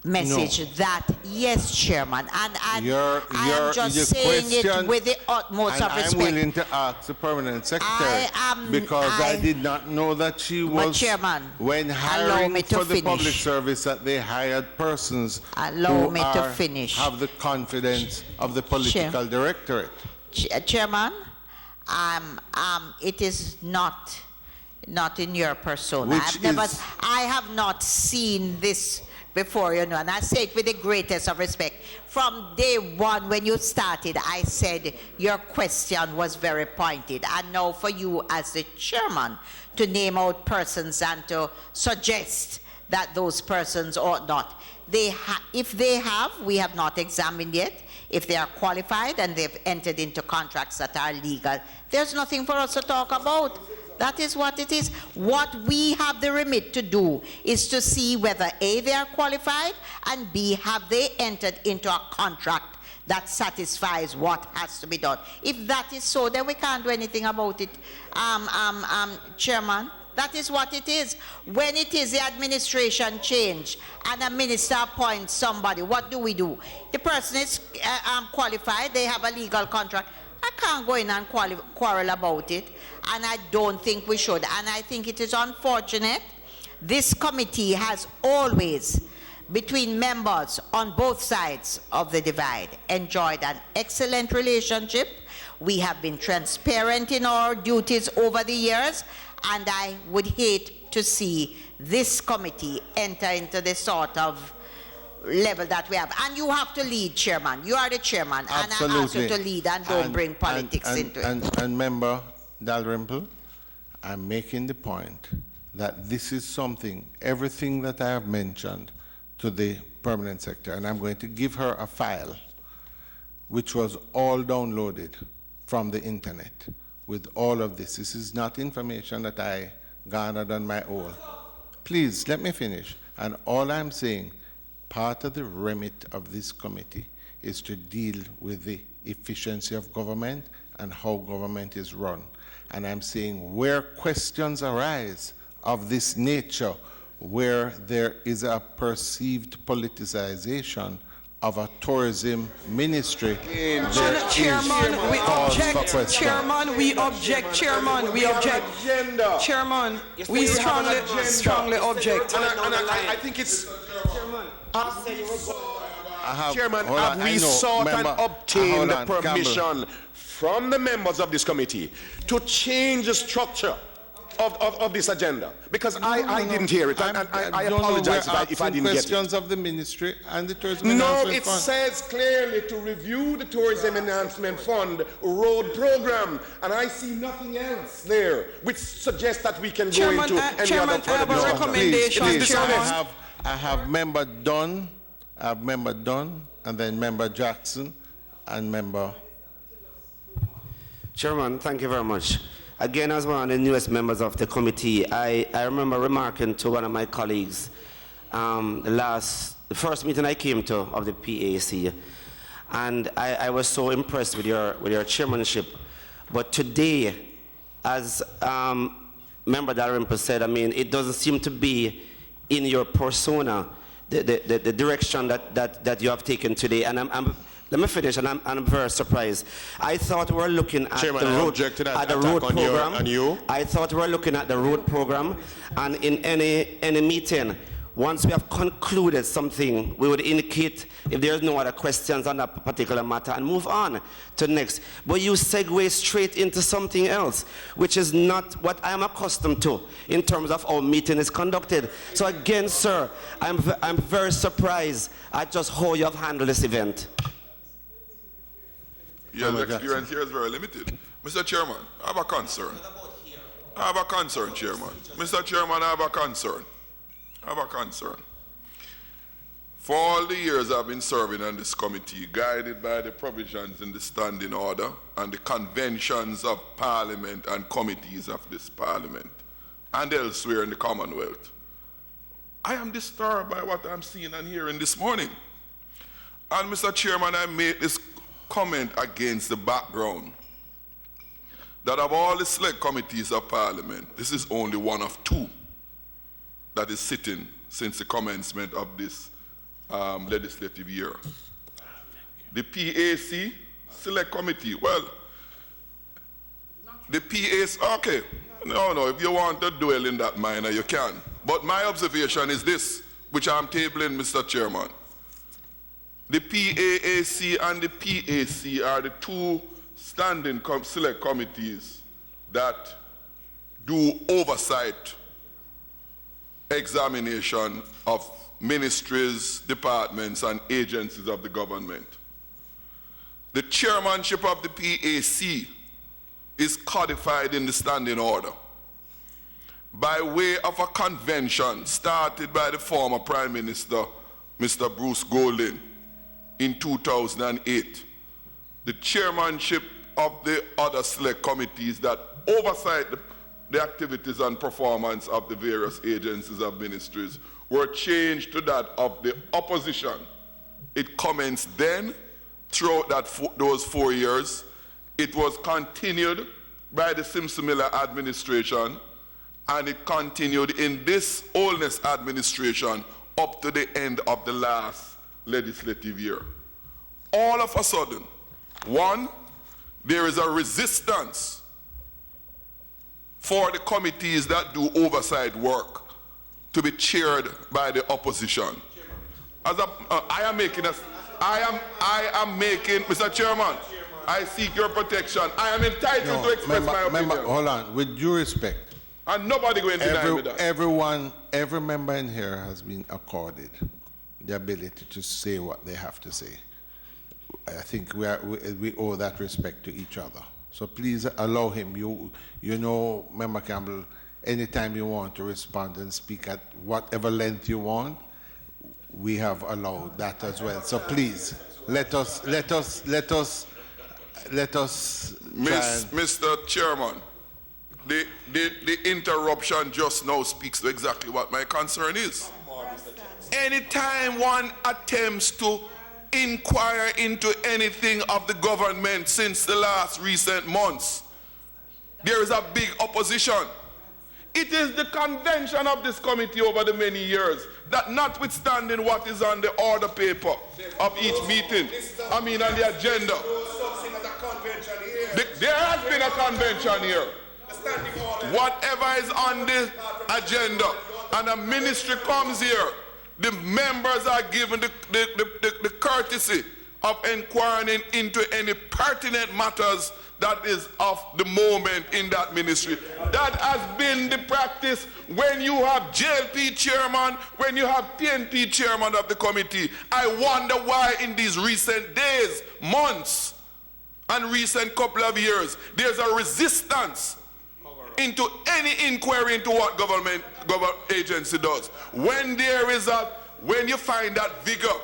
message that, yes, Chairman, and I am just saying it with the utmost of respect. I'm willing to ask the permanent secretary because I did not know that she was, Chairman, when hiring for the public service, that they hired persons who have the confidence of the political directorate. Chairman, it is not in your persona. I have not seen this before, you know, and I say it with the greatest of respect. From day one when you started, I said your question was very pointed. And now for you as the chairman to name out persons and to suggest that those persons ought not. If they have, we have not examined yet. If they are qualified and they've entered into contracts that are legal, there's nothing for us to talk about. That is what it is. What we have the remit to do is to see whether A, they are qualified, and B, have they entered into a contract that satisfies what has to be done. If that is so, then we can't do anything about it, Chairman. That is what it is. When it is the administration change and a minister appoints somebody, what do? The person is qualified, they have a legal contract. I can't go in and quarrel about it, and I don't think we should. And I think it is unfortunate. This committee has always, between members on both sides of the divide, enjoyed an excellent relationship. We have been transparent in our duties over the years, and I would hate to see this committee enter into the sort of level that we have. And you have to lead, Chairman. You are the chairman. Absolutely. And I ask you to lead and don't bring politics into it. And Member Dalrymple, I'm making the point that this is something, everything that I have mentioned to the permanent secretary, and I'm going to give her a file which was all downloaded from the internet with all of this. This is not information that I garnered on my own. Please, let me finish. And all I'm saying, part of the remit of this committee is to deal with the efficiency of government and how government is run. And I'm saying where questions arise of this nature, where there is a perceived politicization of a tourism ministry, Chairman, we object. Chairman, we object. Chairman, we object. Chairman, we strongly object. And I think it's... Chairman, have we sought and obtained the permission from the members of this committee to change the structure of this agenda? Because I didn't hear it, and I apologize if I didn't get it. Questions of the ministry and the tourism enhancement fund. No, it says clearly to review the tourism enhancement fund road program, and I see nothing else there which suggests that we can go into any other Chairman, I have a recommendation, please, Chairman. I have member Dunn, and then member Jackson, and member. Chairman, thank you very much. Again, as one of the newest members of the committee, I remember remarking to one of my colleagues the first meeting I came to of the PAC, and I was so impressed with your chairmanship. But today, as Member Dalrymple said, I mean, it doesn't seem to be in your persona, the direction that you have taken today. And let me finish, and I'm very surprised. I thought we were looking at Chairman, the I road, object to that at the attack road on program. you. I thought we were looking at the road program, and in any meeting, once we have concluded something, we would indicate if there's no other questions on that particular matter and move on to next. But you segue straight into something else, which is not what I am accustomed to in terms of how meeting is conducted. So again, sir, I'm very surprised at just how you have handled this event. Your experience here is very limited. Mr. Chairman, I have a concern. Chairman. Mr. Chairman, I have a concern. For all the years I've been serving on this committee, guided by the provisions in the standing order and the conventions of Parliament and committees of this Parliament and elsewhere in the Commonwealth, I am disturbed by what I'm seeing and hearing this morning. And Mr. Chairman, I make this comment against the background that of all the select committees of Parliament, this is only one of two that is sitting since the commencement of this legislative year. The PAC Select Committee, well, the PAC, okay, no, if you want to dwell in that manner, you can. But my observation is this, which I'm tabling, Mr. Chairman. The PAAC and the PAC are the two standing select committees that do oversight examination of ministries, departments, and agencies of the government. The chairmanship of the PAC is codified in the standing order by way of a convention started by the former Prime Minister, Mr. Bruce Golding, in 2008. The chairmanship of the other select committees that oversight the activities and performance of the various agencies of ministries were changed to that of the opposition. It commenced then, throughout those 4 years. It was continued by the Simsimila administration, and it continued in this Holness administration up to the end of the last legislative year. All of a sudden, one, there is a resistance for the committees that do oversight work to be chaired by the opposition. As I am making, Mr. Chairman, I seek your protection. I am entitled to express my opinion. Hold on, with due respect. And nobody going to deny me that. Every member in here has been accorded the ability to say what they have to say. I think we owe that respect to each other. So please allow him. You know, Member Campbell, anytime you want to respond and speak at whatever length you want, we have allowed that as well. So please, let us. Mr. Chairman, the interruption just now speaks to exactly what my concern is. Anytime one attempts to inquire into anything of the government since the last recent months, there is a big opposition. It is the convention of this committee over the many years that, notwithstanding what is on the order paper of each meeting, on the agenda, there has been a convention here. Whatever is on the agenda and a ministry comes here, the members are given the courtesy of inquiring into any pertinent matters that is of the moment in that ministry. That has been the practice when you have JLP chairman, when you have PNP chairman of the committee. I wonder why in these recent days, months, and recent couple of years, there's a resistance into any inquiry into what government agency does. When you find that vigor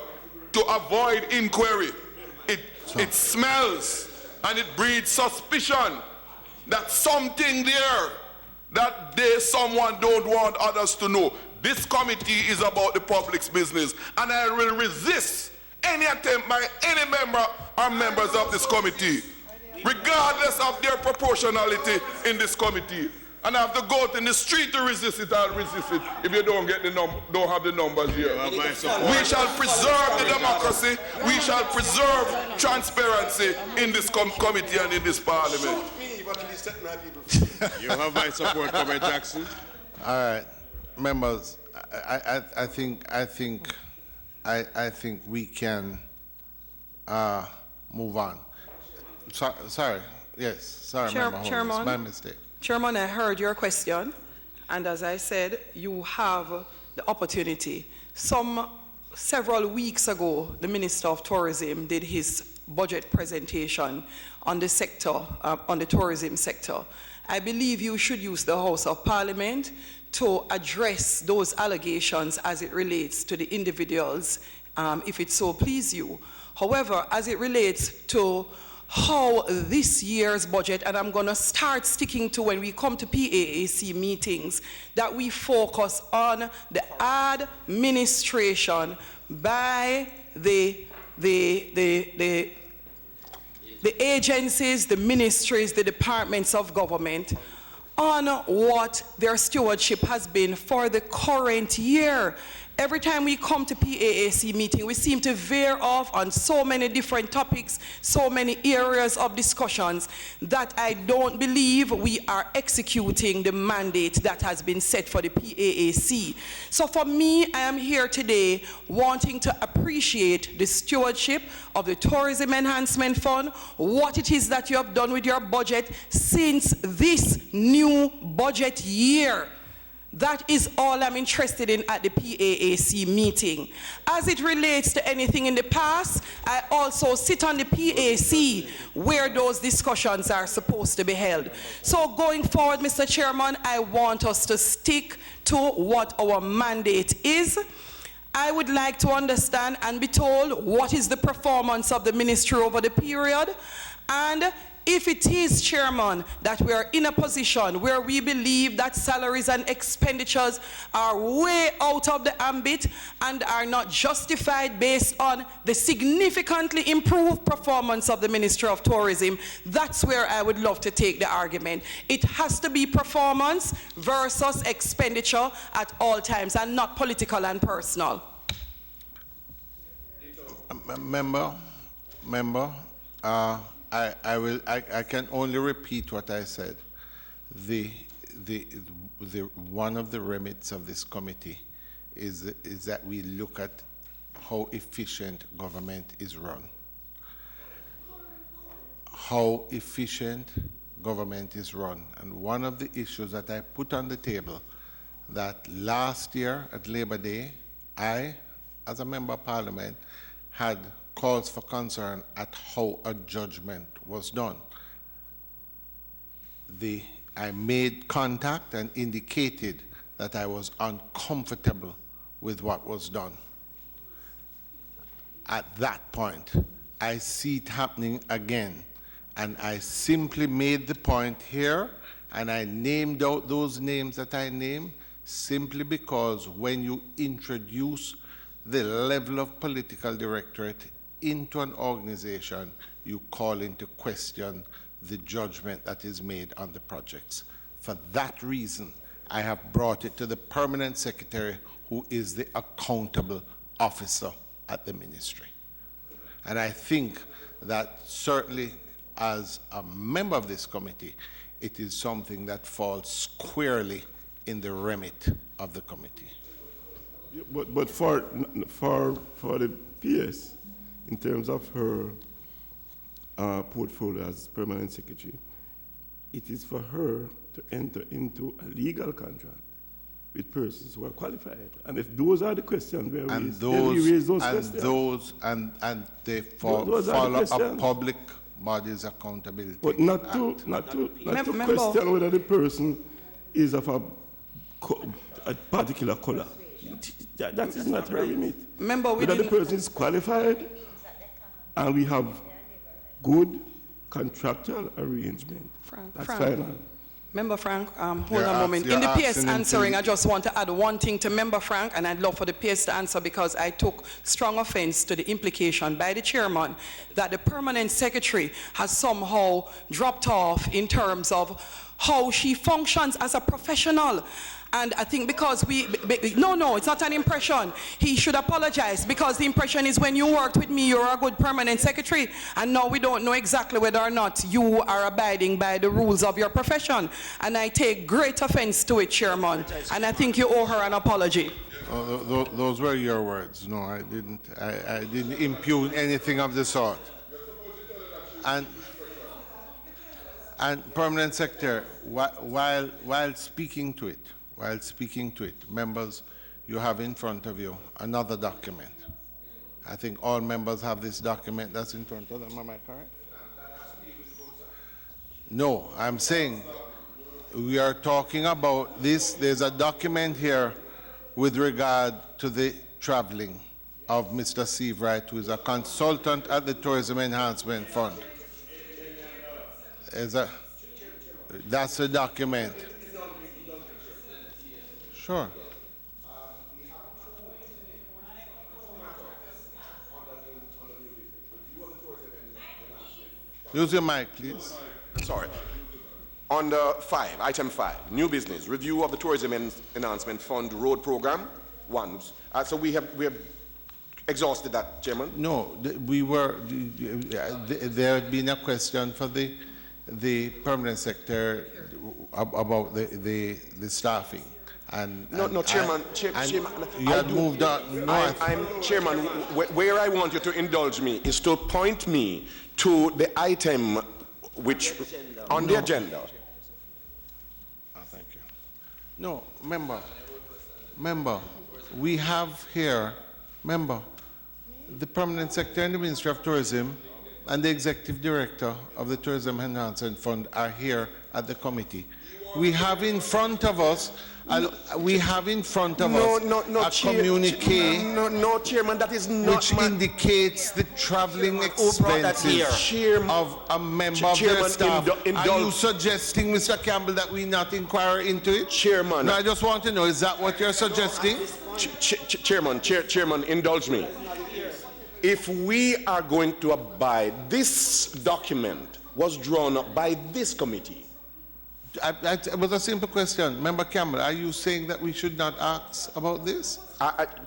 to avoid inquiry, it smells and it breeds suspicion that something there that someone don't want others to know. This committee is about the public's business, and I will resist any attempt by any member or members of this committee, regardless of their proportionality in this committee. And I have to go out in the street to resist it. I'll resist it if you don't have the numbers here. We shall preserve the democracy. We shall preserve transparency in this committee and in this parliament. You have my support, Comrade Jackson. All right, members. I think we can move on. Sorry. Yes. Sorry, Member Holmes. Chairman. My mistake. Chairman, I heard your question, and as I said, you have the opportunity. Several weeks ago, the Minister of Tourism did his budget presentation on the sector, on the tourism sector. I believe you should use the House of Parliament to address those allegations as it relates to the individuals, if it so please you. However, as it relates to how this year's budget, and I'm going to start sticking to when we come to PAAC meetings, that we focus on the administration by the agencies, the ministries, the departments of government, on what their stewardship has been for the current year. Every time we come to PAAC meeting, we seem to veer off on so many different topics, so many areas of discussions, that I don't believe we are executing the mandate that has been set for the PAAC. So for me, I am here today wanting to appreciate the stewardship of the Tourism Enhancement Fund, what it is that you have done with your budget since this new budget year. That is all I'm interested in at the PAAC meeting. As it relates to anything in the past, I also sit on the PAC where those discussions are supposed to be held. So going forward, Mr. Chairman, I want us to stick to what our mandate is. I would like to understand and be told what is the performance of the ministry over the period, and if it is, Chairman, that we are in a position where we believe that salaries and expenditures are way out of the ambit and are not justified based on the significantly improved performance of the Ministry of Tourism, that's where I would love to take the argument. It has to be performance versus expenditure at all times, and not political and personal. Member, I can only repeat what I said. One of the remits of this committee is that we look at how efficient government is run. How efficient government is run. And one of the issues that I put on the table, that last year at Labor Day, I, as a member of Parliament, had calls for concern at how adjournment was done. I made contact and indicated that I was uncomfortable with what was done. At that point, I see it happening again, and I simply made the point here, and I named out those names that I named, simply because when you introduce the level of political directorate into an organization, you call into question the judgment that is made on the projects. For that reason, I have brought it to the permanent secretary, who is the accountable officer at the ministry. And I think that certainly as a member of this committee, it is something that falls squarely in the remit of the committee. But for the PS, in terms of her portfolio as permanent secretary, it is for her to enter into a legal contract with persons who are qualified. And if those are the questions where we raise those questions. And they follow a public Bodies Accountability But not Act. to Member- question whether the person is of a particular color. That is not her remit. Member, we Whether the didn't- person is qualified, and we have good contractual arrangement. That's final. Member Frank, hold You're on a moment. you're In the PS asking him answering, to- I just want to add one thing to Member Frank, and I'd love for the PS to answer because I took strong offense to the implication by the chairman that the permanent secretary has somehow dropped off in terms of how she functions as a professional. And I think because no, it's not an impression. He should apologize because the impression is when you worked with me, you're a good permanent secretary. And now we don't know exactly whether or not you are abiding by the rules of your profession. And I take great offense to it, Chairman. And I think you owe her an apology. Those were your words. No, I didn't. I didn't impugn anything of the sort. And permanent secretary, while speaking to it, members, you have in front of you another document. I think all members have this document that's in front of them. Am I correct? No, I'm saying we are talking about this. There's a document here with regard to the traveling of Mr. Steve Wright, who is a consultant at the Tourism Enhancement Fund. That's a document. Sure. Use your mic, please. Sorry. Under 5, item 5, new business, review of the Tourism Enhancement Fund road program. So we have exhausted that, Chairman? No, there had been a question for the permanent secretary about the staffing. And Chairman. You had moved on. Chairman, where I want you to indulge me is to point me to the item which on the agenda. Thank you. No, member, we have here, the permanent secretary and the Ministry of Tourism and the executive director of the Tourism Enhancement Fund are here at the committee. We have in front of us a communique. No, Chairman, that is not which indicates the traveling expenses of a member of their staff. Are you suggesting, Mr. Campbell, that we not inquire into it? Chairman. No, I just want to know, is that what you're suggesting? Chairman, indulge me. If we are going to abide, this document was drawn up by this committee. It was a simple question. Member Campbell, are you saying that we should not ask about this?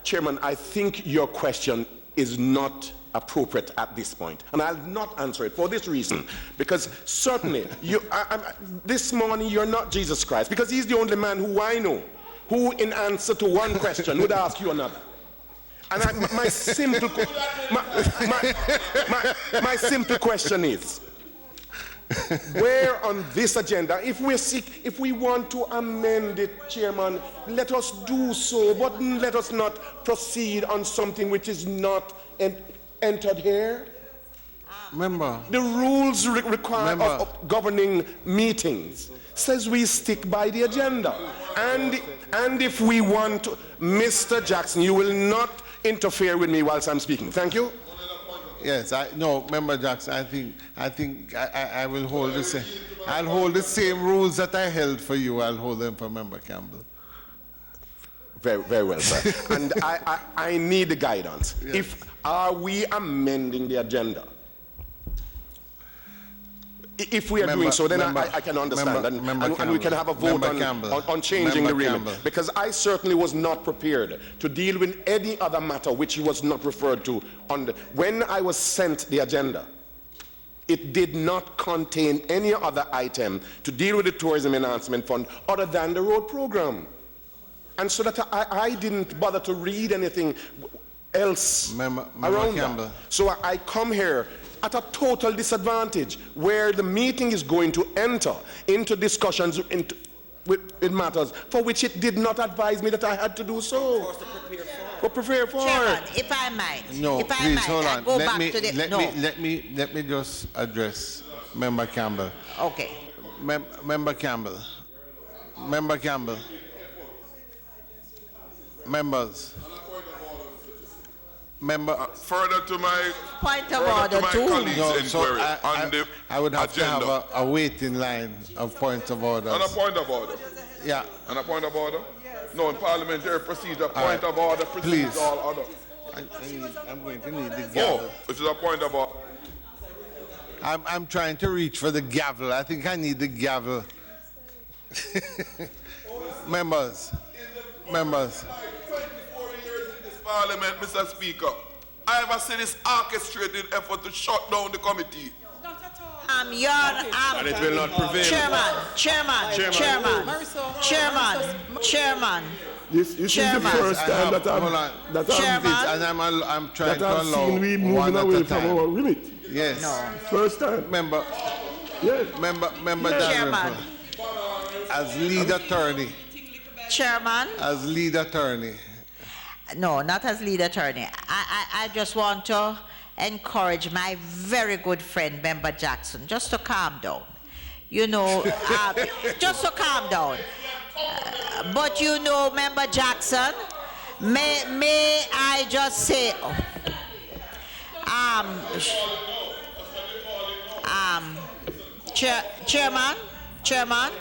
Chairman, I think your question is not appropriate at this point, and I'll not answer it for this reason, because certainly, this morning you're not Jesus Christ, because he's the only man who I know who, in answer to one question, would ask you another. And my simple question is, where on this agenda, if we want to amend it, Chairman, let us do so, but let us not proceed on something which is not entered here. Member. The rules require of governing meetings says we stick by the agenda. And if we want to, Mr. Jackson, you will not interfere with me whilst I'm speaking. Thank you. Yes, Member Jackson, I think I will hold the same. I'll hold the same rules that I held for you. I'll hold them for Member Campbell. Very, very well, sir. And I need the guidance. Yes. Are we amending the agenda? If we are doing so, then I can understand, and we can have a vote on changing the remit. Because I certainly was not prepared to deal with any other matter which was not referred to. When I was sent the agenda, it did not contain any other item to deal with the Tourism Enhancement Fund other than the road program. And so that I didn't bother to read anything else around that. So I come here at a total disadvantage, where the meeting is going to enter into discussions with matters for which it did not advise me that I had to do so. We're prepared for Chairman, it. if I might. No, if I please, might, hold I on. go Let back me, to the, let no. me just address Member Campbell. Okay. Member Campbell. Member Campbell. Members. Further to my Point of order, too. colleagues' No, so inquiry on the I would have agenda. to have a waiting line of points of order. On a point of order. Yeah, On a point of order? No, in parliamentary procedure, point of order precedes Please. all other. I'm going to need the Oh, gavel. this is a point of order. I'm trying to reach for the gavel. I think I need the gavel. Members. 24 years in this parliament, Mr. Speaker, I ever see this orchestrated effort to shut down the committee. And it will not prevail. Chairman. This is the Chairman. first time that Hold on. I'm I'm trying that to I've allow seen we one moving at away a from time. our limit. Yes. First time. Member Yes. Chairman. Dalrymple, as lead attorney. Chairman. As lead attorney. No, not as lead attorney. I just want to encourage my very good friend, Member Jackson, just to calm down. You know, just to calm down. But you know, Member Jackson, may I just say, Chairman,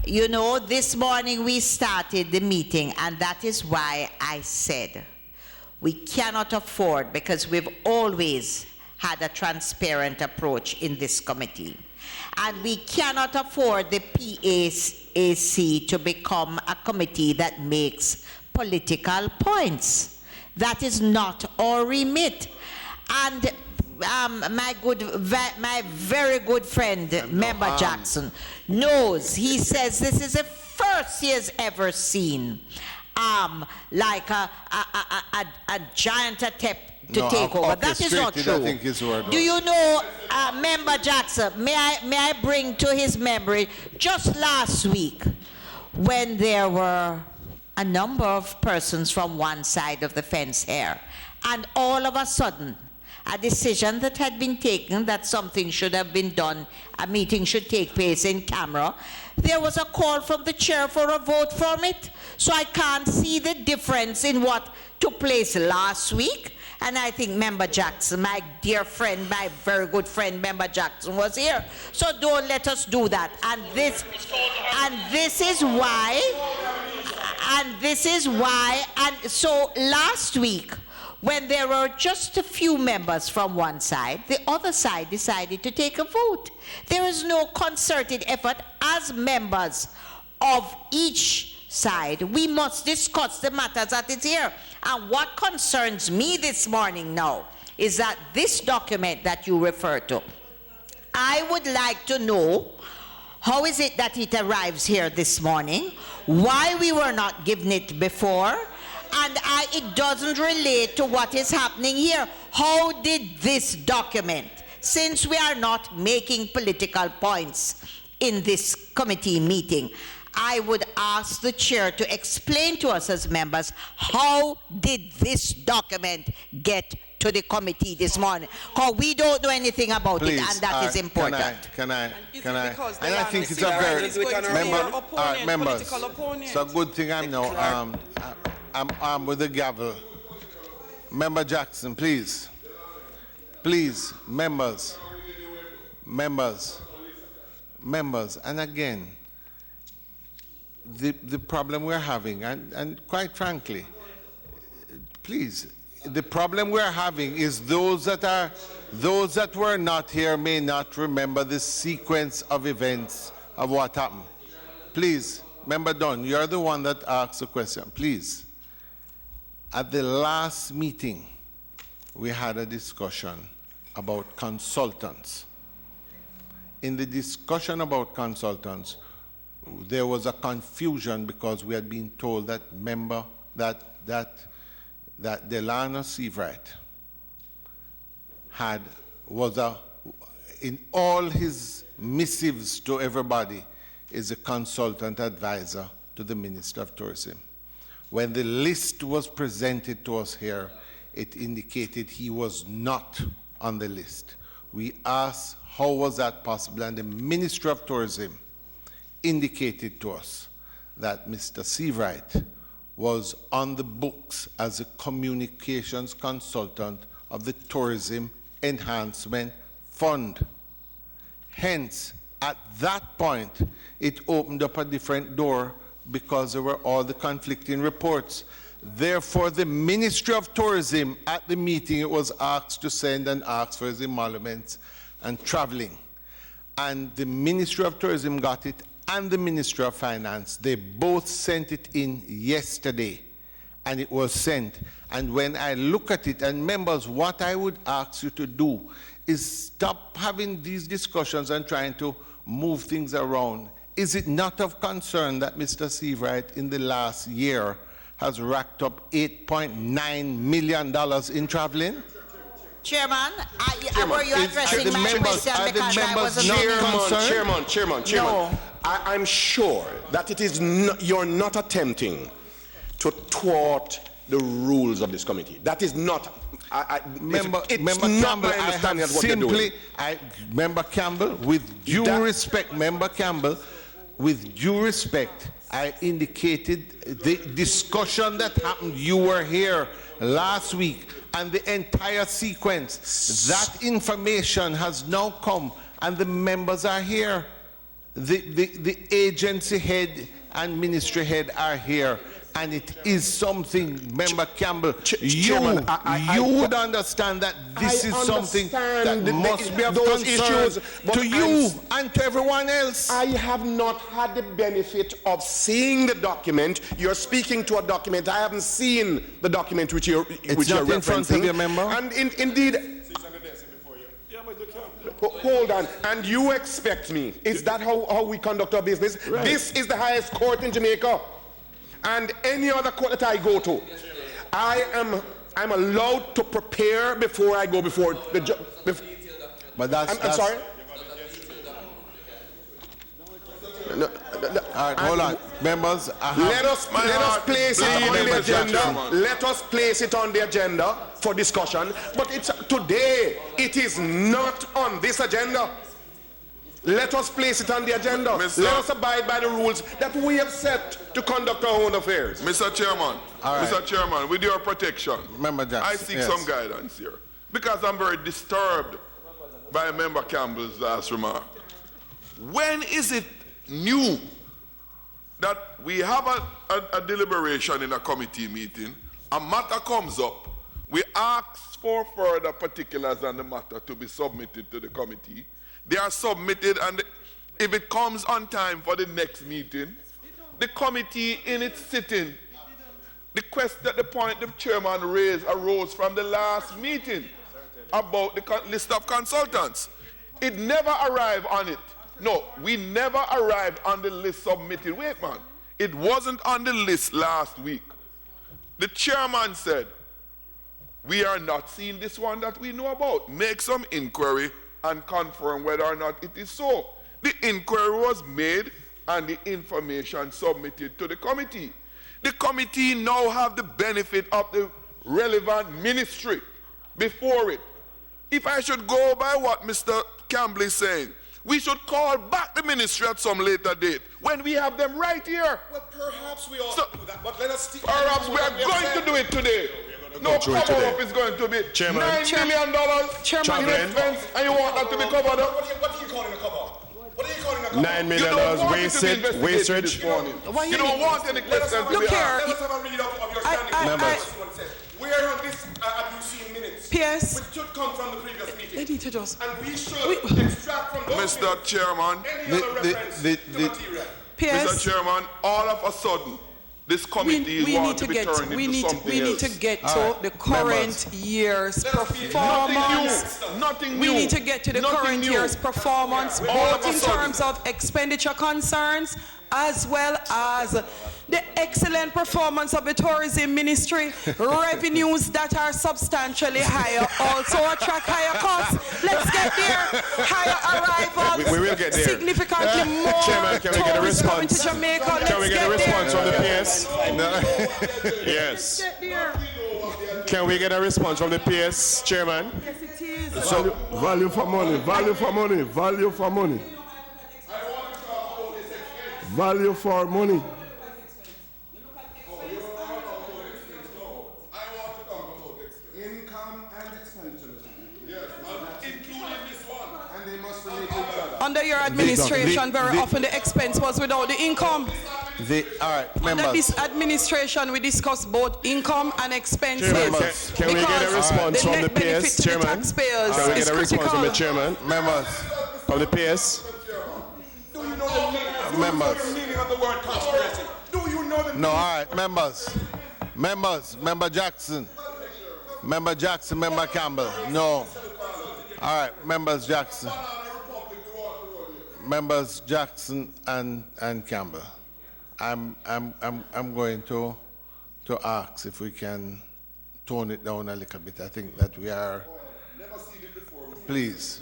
you know, this morning we started the meeting, and that is why I said we cannot afford, because we've always had a transparent approach in this committee, and we cannot afford the PAC to become a committee that makes political points. That is not our remit. And my very good friend, Member Jackson, knows, he says this is the first he has ever seen like a giant attempt to take over. That is not true. I think his word. Do you know, Member Jackson, may I bring to his memory just last week when there were a number of persons from one side of the fence here, and all of a sudden a decision that had been taken that something should have been done, a meeting should take place in camera, there was a call from the chair for a vote from it. So I can't see the difference in what took place last week. And I think Member Jackson, my dear friend, my very good friend, Member Jackson was here. So don't let us do that. And this is why, and so last week, when there were just a few members from one side, the other side decided to take a vote. There is no concerted effort. As members of each side, we must discuss the matters that is here. And what concerns me this morning now is that this document that you refer to, I would like to know how is it that it arrives here this morning, why we were not given it before, and it doesn't relate to what is happening here. How did this document, since we are not making political points in this committee meeting, I would ask the chair to explain to us as members, how did this document get to the committee this morning? Because we don't know anything about it, and that is important. Can I? And I think it's a very members. It's a good thing I'm now. I'm with the gavel. Member Jackson, please. Please, members. And again, the problem we're having, and quite frankly, please, the problem we're having is those that were not here may not remember the sequence of events of what happened. Please, Member Dunn, you're the one that asked the question. Please. At the last meeting, we had a discussion about consultants. In the discussion about consultants, there was a confusion because we had been told that Delano Seavright in all his missives to everybody, is a consultant advisor to the Minister of Tourism. When the list was presented to us here, it indicated he was not on the list. We asked how was that possible, and the Ministry of Tourism indicated to us that Mr. Seawright was on the books as a communications consultant of the Tourism Enhancement Fund. Hence, at that point, it opened up a different door because there were all the conflicting reports. Therefore, the Ministry of Tourism, at the meeting, it was asked to send and ask for his emoluments and traveling. And the Ministry of Tourism got it, and the Ministry of Finance. They both sent it in yesterday, and it was sent. And when I look at it, and members, what I would ask you to do is stop having these discussions and trying to move things around. Is it not of concern that Mr. Seawright in the last year has racked up $8.9 million in traveling? Chairman, were you addressing my question because I was Chairman, No. I'm sure that it is you're not attempting to thwart the rules of this committee. That is not. Member Campbell, Member Campbell, with due respect, Member Campbell, with due respect, I indicated the discussion that happened. You were here last week, and the entire sequence. That information has now come, and the members are here. The agency head and ministry head are here, and it is something, Member Campbell, you would understand that this is something that must be of concern to you and to everyone else. I have not had the benefit of seeing the document. You're speaking to a document. I haven't seen the document which you're referencing. In front of you, member? And indeed, hold on. And you expect me? Is that how we conduct our business? Right. This is the highest court in Jamaica. And any other court that I go to, I'm allowed to prepare before I go before the judge. But I'm sorry. No, all right, hold on, members. Let us place it on the agenda. Let us place it on the agenda for discussion. But today. It is not on this agenda. Let us place it on the agenda. Let us abide by the rules that we have set to conduct our own affairs. Mr. Chairman, right. Mr. Chairman, with your protection, I seek some guidance here. Because I'm very disturbed by Member Campbell's last remark. When is it new that we have a deliberation in a committee meeting, a matter comes up, we ask for further particulars on the matter to be submitted to the committee, they are submitted, and if it comes on time for the next meeting, the committee in its sitting, the point the chairman raised arose from the last meeting about the list of consultants. It never arrived on it. No, we never arrived on the list submitted. Wait, man. It wasn't on the list last week. The chairman said, we are not seeing this one that we know about. Make some inquiry and confirm whether or not it is so. The inquiry was made and the information submitted to the committee. The committee now have the benefit of the relevant ministry before it. If I should go by what Mr. Campbell is saying, we should call back the ministry at some later date when we have them right here. Well, perhaps we ought to do that, but let us... Perhaps we are going to do it today. No cover-up is going to be $9 million in expense, and you want that to be covered up? What are you calling a cover-up? What are you calling a cover-up? $9 million wastage. You don't want any questions to be asked. Let us have a read of your standing. Where on this have you seen minutes? P.S. Which should come from the previous meeting. They need to just... And we should extract from those Mr. Chairman, any other reference to material. P.S. Mr. Chairman, all of a sudden, this committee is want to be turned into something else. We need to get to the current year's performance. Nothing new. We need to get to the current year's performance, both in terms of expenditure concerns as well as the excellent performance of the tourism ministry, revenues that are substantially higher also attract higher costs. Let's get there. Higher arrivals. We will get there. Significantly more Chairman, can we get a tourists coming response? to Jamaica. Can we get a response from the PS? Let's Yes. get there. Can we get a response from the PS, Chairman? Yes, it is. So, value for money, value for money, value for money. Value for money. Income and expenditure. Yes, including this one. And they must relate to each other. Under your administration, very often the expense was without the income. All right, Under members. this administration, we discuss both income and expenses. Chairman, can we get a response from the net benefit PS, to the Chairman? taxpayers Can we is get a response from the critical. Chairman? Members. From the PS? Do you know the meaning of the word conspiracy? Do you know the No, all right, members. Member Jackson. Member Jackson, Member Campbell. No. All right, members Jackson. Members Jackson and Campbell. I'm going to ask if we can tone it down a little bit. I think that we are. Please,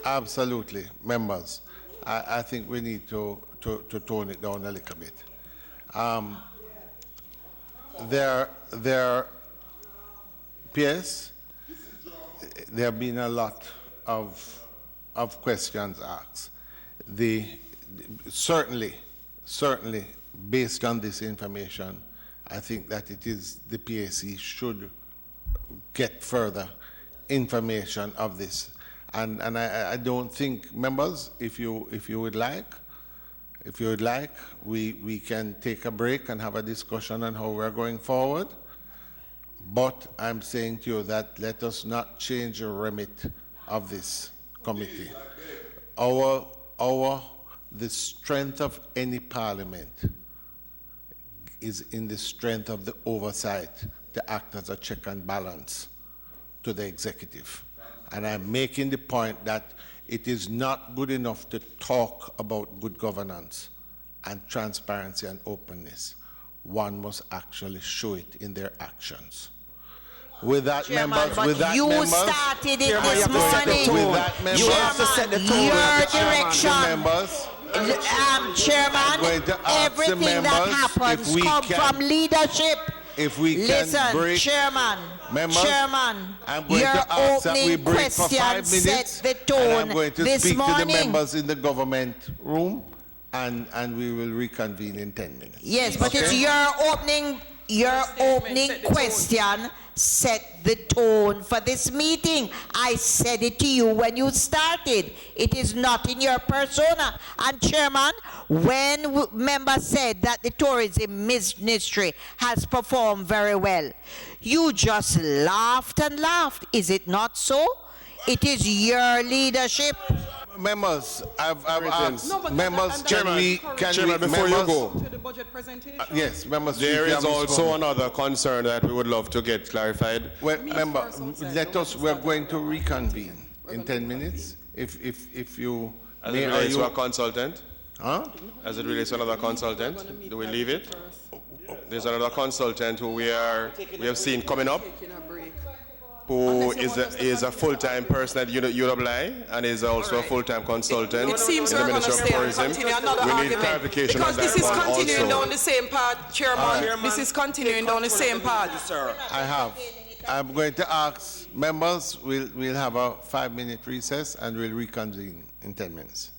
absolutely, members. I think we need to tone it down a little bit. PS, there have been a lot of questions asked. Certainly, based on this information, I think that it is the PAC should get further information of this. And I don't think, members, if you would like, we can take a break and have a discussion on how we're going forward. But I'm saying to you that let us not change the remit of this committee. The strength of any parliament is in the strength of the oversight to act as a check and balance to the executive. And I'm making the point that it is not good enough to talk about good governance and transparency and openness. One must actually show it in their actions. With that, Chairman, members, but with that, you members, started it Chairman, this you have to set the morning. tone. With that, members, Chairman, you have to set the tone. your Ask the direction. members. Chairman, going to ask everything the that members happens if we comes can- from leadership. If we can Listen, break, Chairman, members, Chairman, I'm going your to ask that we opening break for 5 question minutes, set the and tone I'm going to this speak to the morning. members in the government room, and we will reconvene in 10 minutes. Yes, but it's your opening question set the tone for this meeting. I said it to you when you started. It is not in your persona. And Chairman, when members said that the tourism ministry has performed very well, you just laughed and laughed. Is it not so? It is your leadership. Members, I've asked. No, but Members, Chairman, Chairman, before you go, to the budget presentation. yes, members. there we is have also responded. another concern that we would love to get clarified. Well, member, we're going to reconvene in 10 minutes. If you As may, it or relates to you, a consultant, huh? as it relates to another consultant, do we leave it? There's another consultant who we have seen coming up, Taking a break. who is a full-time person at UWI and is also a full-time consultant It seems in we're the going to Ministry of stay and Tourism. continue another We need argument. clarification Because on this that is one continuing also. down the same path, Chairman. This is continuing down the same path. I have. I'm going to ask members, we'll have a 5-minute recess and we'll reconvene in 10 minutes.